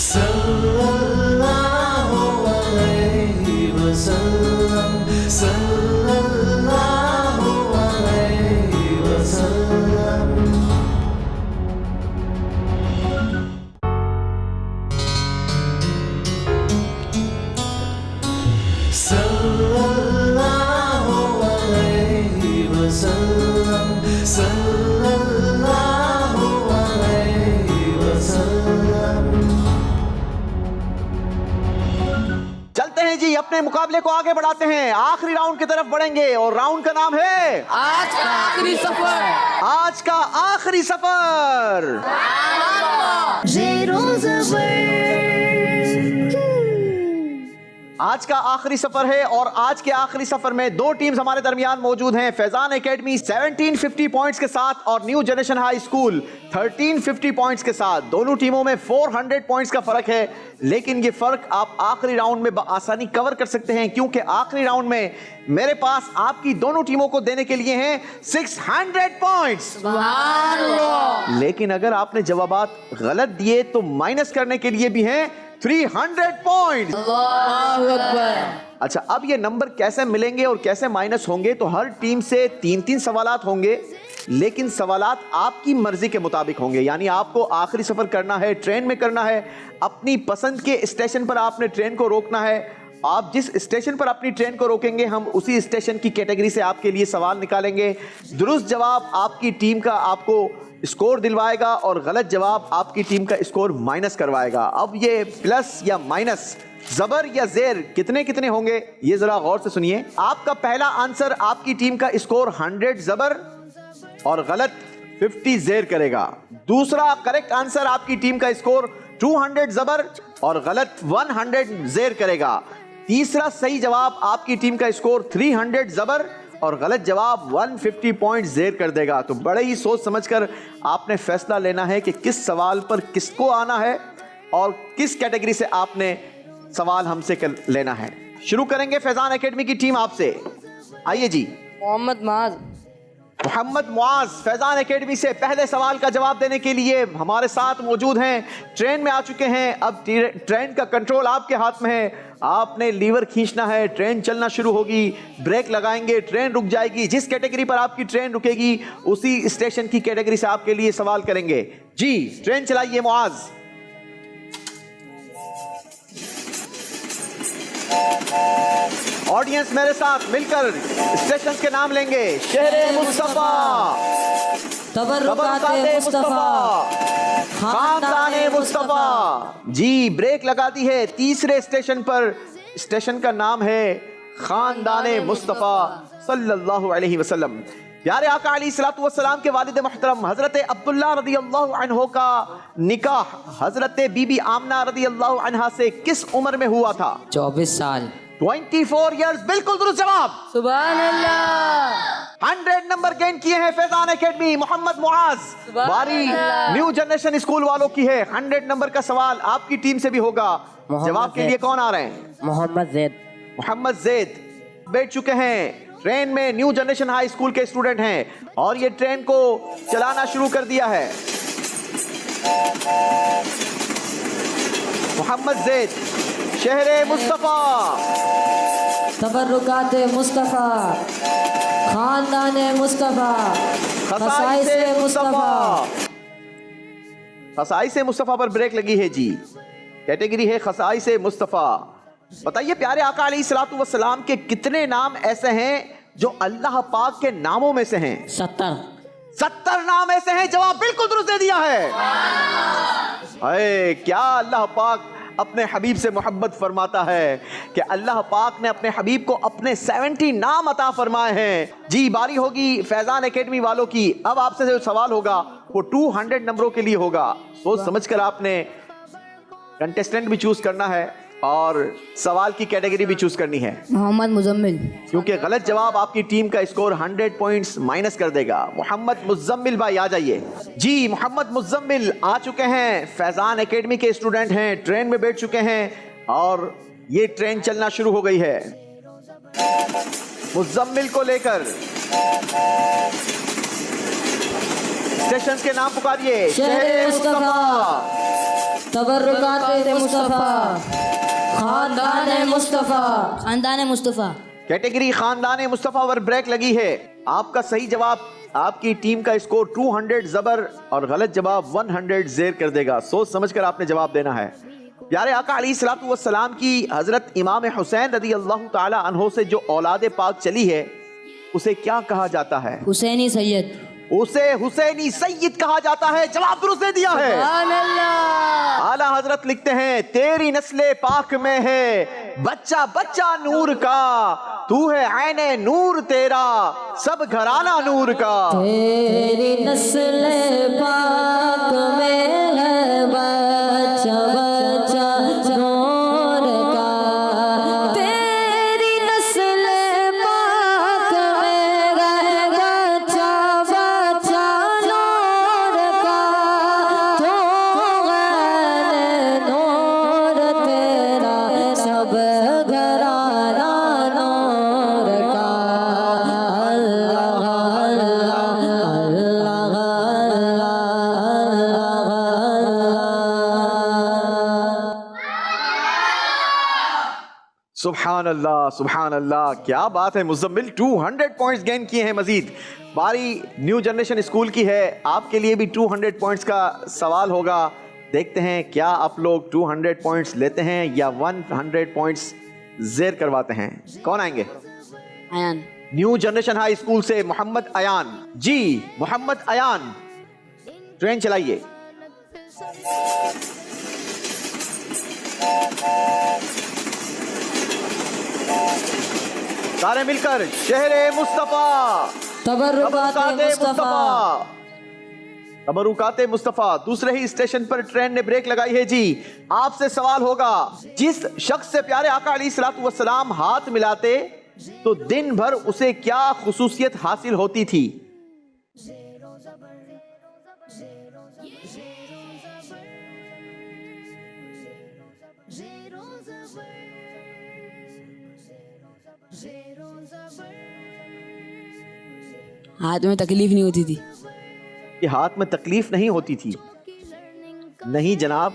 सल्लल्लाहु अलैहि वसल्लम, सल्लल्लाहु अलैहि वसल्लम। सल्लल्लाहु अलैहि वसल्लम, सल्लल्लाहु अलैहि वसल्लम। चलते हैं जी, अपने मुकाबले को आगे बढ़ाते हैं, आखिरी राउंड की तरफ बढ़ेंगे और राउंड का नाम है आज का आखिरी सफर। आज का आखिरी सफर। आज का आखिरी सफर है और आज के आखिरी सफर में 2 टीम्स हमारे दरमियान मौजूद हैं। फैजान एकेडमी 1750 पॉइंट्स के साथ और new Generation High school 1350 points के साथ। दोनों टीमों में 400 पॉइंट्स का फर्क है, लेकिन ये फर्क आप आखिरी राउंड में आसानी कवर कर सकते हैं, क्योंकि आखिरी राउंड में मेरे पास आपकी दोनों टीमों को देने के लिए हैं 600 पॉइंट्स। लेकिन अगर आपने जवाबात गलत दिए तो माइनस करने के लिए भी हैं 300 पॉइंट्स। अच्छा, अब ये नंबर कैसे मिलेंगे और कैसे माइनस होंगे? तो हर टीम से 3-3 सवालात होंगे, लेकिन सवालात आपकी मर्जी के मुताबिक होंगे। यानी आपको आखिरी सफर करना है, ट्रेन में करना है, अपनी पसंद के स्टेशन पर आपने ट्रेन को रोकना है। आप जिस स्टेशन पर अपनी ट्रेन को रोकेंगे, हम उसी स्टेशन की कैटेगरी से आपके लिए सवाल निकालेंगे। दुरुस्त जवाब आपकी टीम का आपको स्कोर दिलवाएगा और गलत जवाब आपकी टीम का स्कोर माइनस करवाएगा। अब ये प्लस या माइनस, जबर या जेर कितने कितने होंगे, ये जरा गौर से सुनिए। आपका पहला आंसर आपकी टीम का स्कोर 100 जबर और गलत 50 जेर करेगा। दूसरा करेक्ट आंसर आपकी टीम का स्कोर 200 जबर और गलत 100 जेर करेगा। तीसरा सही जवाब आपकी टीम का स्कोर 300 जबर और गलत जवाब 150 पॉइंट जेर कर देगा। तो बड़े ही सोच समझकर आपने फैसला लेना है कि किस सवाल पर किसको आना है और किस कैटेगरी से आपने सवाल हमसे लेना है। शुरू करेंगे फैजान एकेडमी की टीम आपसे। आइए जी, मोहम्मद मुआज फैजान एकेडमी से पहले सवाल का जवाब देने के लिए हमारे साथ मौजूद हैं। ट्रेन में आ चुके हैं, अब ट्रेन का कंट्रोल आपके हाथ में है। आपने लीवर खींचना है, ट्रेन चलना शुरू होगी, ब्रेक लगाएंगे, ट्रेन रुक जाएगी। जिस कैटेगरी पर आपकी ट्रेन रुकेगी उसी स्टेशन की कैटेगरी से आपके लिए सवाल करेंगे। जी, ट्रेन चलाइए मुआज। ऑडियंस मेरे साथ मिलकर स्टेशन के नाम लेंगे। शहरे मुस्तफा, तबर्रुकाते मुस्तफा, खानदाने मुस्तफा। जी, ब्रेक लगा दी है तीसरे स्टेशन पर। स्टेशन का नाम है खानदाने मुस्तफा सल्लल्लाहु अलैहि वसल्लम। प्यारे आका अलैहिस्सलातु वस्सलाम के वालिद मुहतरम हजरत अब्दुल्ला रदियल्लाहु अन्हु का निकाह हजरत बीबी आमना रदियल्लाहु अन्हा से किस उम्र में हुआ था? 24 साल। 24 इयर्स, बिल्कुल दुरुस्त जवाब। सुभान अल्लाह। 100 नंबर गेन किए हैं फैजान एकेडमी। मोहम्मद मुआज, बारी न्यू जनरेशन स्कूल वालों की है। 100 नंबर का सवाल आपकी टीम से भी होगा। जवाब के लिए कौन आ रहे हैं? मोहम्मद जैद बैठ चुके हैं ट्रेन में। न्यू जनरेशन हाई स्कूल के स्टूडेंट हैं और ये ट्रेन को चलाना शुरू कर दिया है। मोहम्मद जैद, शहरे मुस्तफा, तबर्रुकाते मुस्तफा, खानदाने मुस्तफा, खसाइसे मुस्तफा। खसाइसे मुस्तफा पर ब्रेक लगी है जी। कैटेगरी है खसाइसे मुस्तफा। बताइए प्यारे आका अलैहिस्सलातु वस्सलाम के कितने नाम ऐसे हैं जो अल्लाह पाक के नामों में से हैं? 70 नाम ऐसे हैं। जवाब बिल्कुल दुरुस्त दे दिया है। अरे क्या अल्लाह पाक अपने हबीब से मोहब्बत फरमाता है कि अल्लाह पाक ने अपने हबीब को अपने 70 नाम अता फरमाए हैं। जी बारी होगी फैजान एकेडमी वालों की। अब आपसे जो सवाल होगा वो 200 नंबरों के लिए होगा। सोच समझकर आपने कंटेस्टेंट भी चूज करना है और सवाल की कैटेगरी भी चूज करनी है, मोहम्मद मुजम्मिल। क्योंकि गलत जवाब आपकी टीम का स्कोर 100 पॉइंट्स माइनस कर देगा। मोहम्मद मुजम्मिल भाई आ जाइए। जी मोहम्मद मुजम्मिल आ चुके हैं, फैजान एकेडमी के स्टूडेंट हैं, ट्रेन में बैठ चुके हैं और ये ट्रेन चलना शुरू हो गई है। मुजम्मिल को लेकर स्टेशन के नाम पुकारिए। शहर मुस्तफा, तबर्रुकात मुस्तफा, खानदान मुस्तफा। खानदान मुस्तफ़ा। कैटेगरी खानदान मुस्तफा पर ब्रेक लगी है। आपका सही जवाब आपकी टीम का स्कोर 200 जबर और गलत जवाब 100 जेर कर देगा। सोच समझकर आपने जवाब देना है। प्यारे आका अलैहिस्सलातु वस्सलाम की हजरत इमाम हुसैन रदी अल्लाह ताला अन्हो से जो औलाद पाक चली है उसे क्या कहा जाता है? हुसैनी सैयद। उसे हुसैनी सैयद कहा जाता है। जवाब दुरुस्त दे दिया है। आला हजरत लिखते हैं तेरी नस्ले पाक में है बच्चा बच्चा नूर का, तू है ऐने नूर तेरा सब घराना नूर का। तेरी नस्ल पाक में है बच्चा बच्चा नूर का, तेरी नस्ल पाक में है बच्चा बच्चा नूर का, तो है नूर तेरा सब घराना नूर का। अल्लाह अल्लाह सुभान अल्लाह सुभान अल्लाह, क्या बात है मुजम्मिल। 200 पॉइंट्स गेन किए हैं मजीद। बारी न्यू जनरेशन स्कूल की है, आपके लिए भी 200 पॉइंट्स का सवाल होगा। देखते हैं क्या आप लोग 200 पॉइंट्स लेते हैं या 100 पॉइंट्स जेर करवाते हैं। कौन आएंगे? Ayan. New Generation High School से मोहम्मद अयान। जी मोहम्मद अयान ट्रेन चलाइए। सारे मिलकर शहरे मुस्तफा, तबर्रुकात मुस्तफा। तबरुकाते मुस्तफा। दूसरे ही स्टेशन पर ट्रेन ने ब्रेक लगाई है। जी आपसे सवाल होगा, जिस शख्स से प्यारे आका अलैहिस्सलातु वस्सलाम हाथ मिलाते तो दिन भर उसे क्या खुसूसियत हासिल होती थी? हाथ में तकलीफ नहीं होती थी। कि हाथ में तकलीफ नहीं होती थी? नहीं जनाब,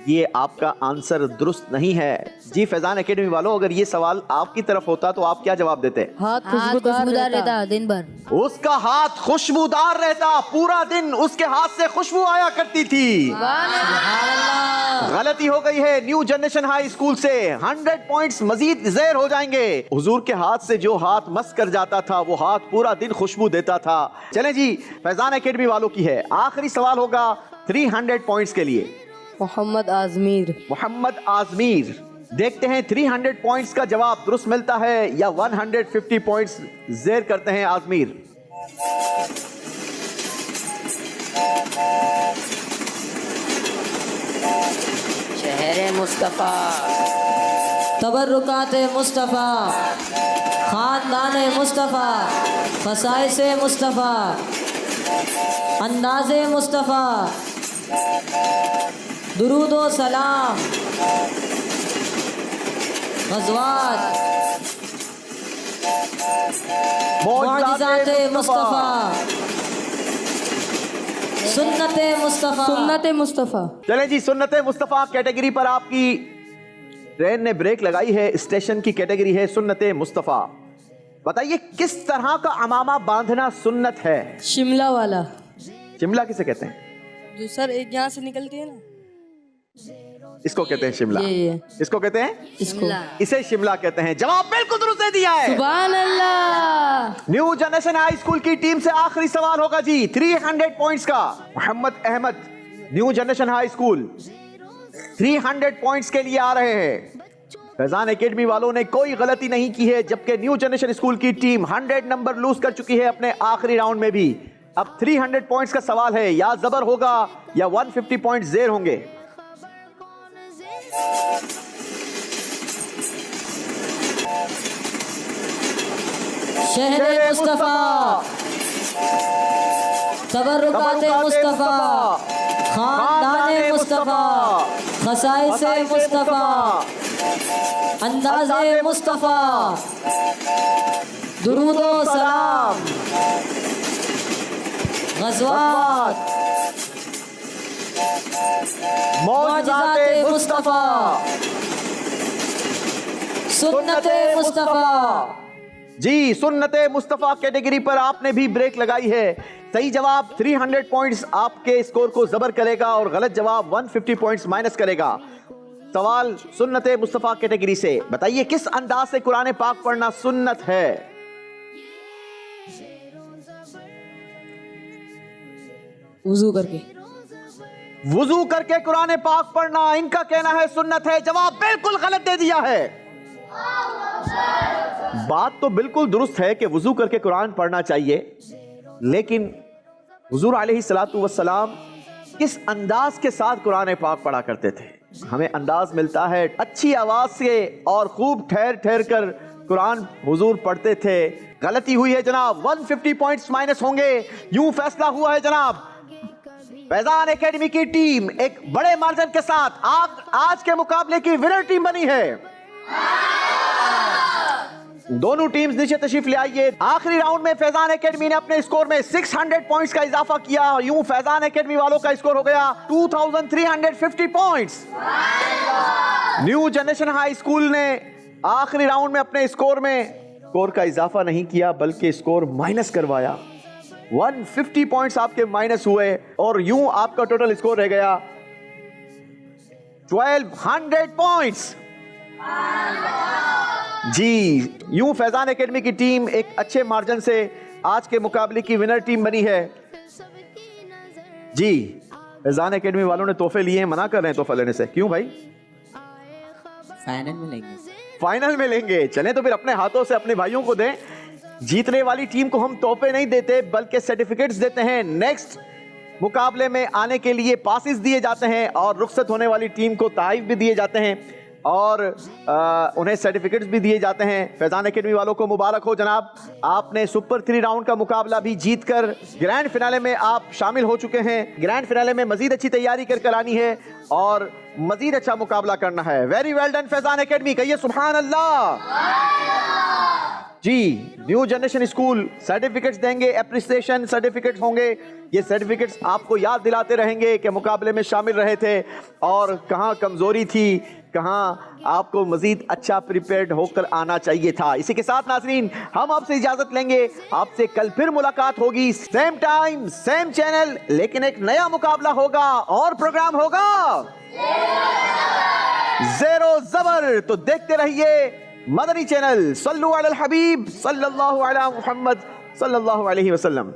ये आपका आंसर दुरुस्त नहीं है। जी फैजान एकेडमी वालों, अगर ये सवाल आपकी तरफ होता तो आप क्या जवाब देते? हाथ खुशबूदार रहता दिन भर। उसका हाथ खुशबूदार रहता, पूरा दिन उसके हाथ से खुशबू आया करती थी। गलती हो गई है। न्यू जनरेशन हाई स्कूल से 100 पॉइंट्स मजीद ज़ेर हो जाएंगे। हुजूर के हाथ से जो हाथ मस कर जाता था वो हाथ पूरा दिन खुशबू देता था। चलें जी, फैजान एकेडमी वालों की है आखिरी सवाल होगा 300 पॉइंट्स के लिए। मोहम्मद आजमीर। मोहम्मद आजमीर, देखते हैं 300 पॉइंट्स का जवाब दुरुस्त मिलता है या 150 पॉइंट्स जेर करते हैं आजमीर। शहर मुस्तफ़ा, तबर्रुकात मुस्तफ़ा, खानदान मुस्तफ़ा, फसाइस मुस्तफ़ा, अंदाज़ मुस्तफ़ा, दुरूद व सलाम, ग़ज़वात, मुअजिज़ात मुस्तफ़ा, सुन्नत मुस्तफ़ा। सुन्नत मुस्तफ़ा। चले जी, सुन्नत मुस्तफ़ा कैटेगरी पर आपकी ट्रेन ने ब्रेक लगाई है। स्टेशन की कैटेगरी है सुन्नत मुस्तफ़ा। बताइए किस तरह का अमामा बांधना सुन्नत है? शिमला वाला। शिमला किसे कहते हैं? जो सर एक यहाँ से निकलती है ना, इसको कहते हैं शिमला। ये इसको कहते हैं, इसको इसे शिमला कहते हैं। जवाब बिल्कुल दुरुस्त दे दिया है। सुभान अल्लाह। न्यू जनरेशन हाई स्कूल की टीम से आखिरी सवाल होगा जी, 300 पॉइंट्स का। Mohammad Ahmad, New Generation High School 300 points के लिए आ रहे हैं। फैजान एकेडमी वालों ने कोई गलती नहीं की है, जबकि न्यू जनरेशन स्कूल की टीम 100 नंबर लूज कर चुकी है अपने आखिरी राउंड में भी। अब 300 पॉइंट्स का सवाल है, या जबर होगा या 150 पॉइंट जेर होंगे। शहर मुस्तफा, तबरुकात मुस्तफा, खानदान मुस्तफा, खसाइस मुस्तफा, अंदाज़े मुस्तफा, दुरूदो सलाम, ग़ज़वात, मौजज़ात मुस्तफा, सुन्नत मुस्तफा। जी, सुन्नते मुस्तफा कैटेगरी पर आपने भी ब्रेक लगाई है। सही जवाब 300 पॉइंट्स आपके स्कोर को जबर करेगा और गलत जवाब 150 पॉइंट्स माइनस करेगा। सवाल सुन्नते मुस्तफा कैटेगरी से, बताइए किस अंदाज से कुरान पाक पढ़ना सुन्नत है? वुजू करके। वुजू करके कुरान पाक पढ़ना इनका कहना है सुन्नत है। जवाब बिल्कुल गलत दे दिया है। बात तो बिल्कुल दुरुस्त है कि वुजू करके कुरान पढ़ना चाहिए, लेकिन हुजूर अलैहिस्सलातु वस्सलाम किस अंदाज के साथ कुरान पाक पढ़ा करते थे? हमें अंदाज मिलता है अच्छी आवाज से और खूब ठहर ठहर कर कुरान हुजूर पढ़ते थे। गलती हुई है जनाब, 150 पॉइंट्स माइनस होंगे। यूं फैसला हुआ है जनाब। फैजान एकेडमी की टीम एक बड़े मार्जिन के साथ आज के मुकाबले की विनर टीम बनी है। दोनों टीम्स नीचे तशरीफ ले आइए। आखिरी राउंड में फैजान एकेडमी ने अपने स्कोर में 600 पॉइंट्स का इजाफा किया। यूं फैजान एकेडमी वालों का स्कोर हो गया 2350 points. New Generation High school ने आखिरी राउंड में अपने स्कोर का इजाफा नहीं किया, बल्कि स्कोर माइनस करवाया। 150 पॉइंट्स आपके माइनस हुए और यूं आपका टोटल स्कोर रह गया 1200 पॉइंट्स। जी, यूं फैजान एकेडमी की टीम एक अच्छे मार्जिन से आज के मुकाबले की विनर टीम बनी है। जी, फैजान एकेडमी वालों ने तोहफे लिए हैं, मना कर रहे हैं तोहफा लेने से। क्यों भाई? फाइनल में लेंगे। फाइनल में लेंगे। चलें तो फिर अपने हाथों से अपने भाइयों को दें। जीतने वाली टीम को हम तोहफे नहीं देते, बल्कि सर्टिफिकेट्स देते हैं। नेक्स्ट मुकाबले में आने के लिए पासिस दिए जाते हैं और रुखसत होने वाली टीम को ताइफ भी दिए जाते हैं और उन्हें सर्टिफिकेट्स भी दिए जाते हैं। फैजान एकेडमी वालों को मुबारक हो जनाब, आपने सुपर 3 राउंड का मुकाबला भी जीतकर ग्रैंड फिनाले में आप शामिल हो चुके हैं। ग्रैंड फिनाले में मजीद अच्छी तैयारी कर आनी है और मजीद अच्छा मुकाबला करना है। Very well done Faizan academy, कहिए सुभान अल्लाह। जी, न्यू जनरेशन स्कूल सर्टिफिकेट्स देंगे, एप्रिसिएशन सर्टिफिकेट्स होंगे। ये सर्टिफिकेट्स आपको याद दिलाते रहेंगे कि मुकाबले में शामिल रहे थे और कहाँ कमजोरी थी, कहाँ आपको मजीद अच्छा प्रिपेयर्ड होकर आना चाहिए था। इसी के साथ नाज़रीन हम आपसे इजाजत लेंगे। आपसे कल फिर मुलाकात होगी, सेम टाइम सेम चैनल, लेकिन एक नया मुकाबला होगा और प्रोग्राम होगा ज़ेरो ज़बर। तो देखते रहिए मदनी चैनल। सल्लु अलल हबीब सल्लल्लाहु अलैहि मुहम्मद सल्लल्लाहु अलैहि वसल्लम।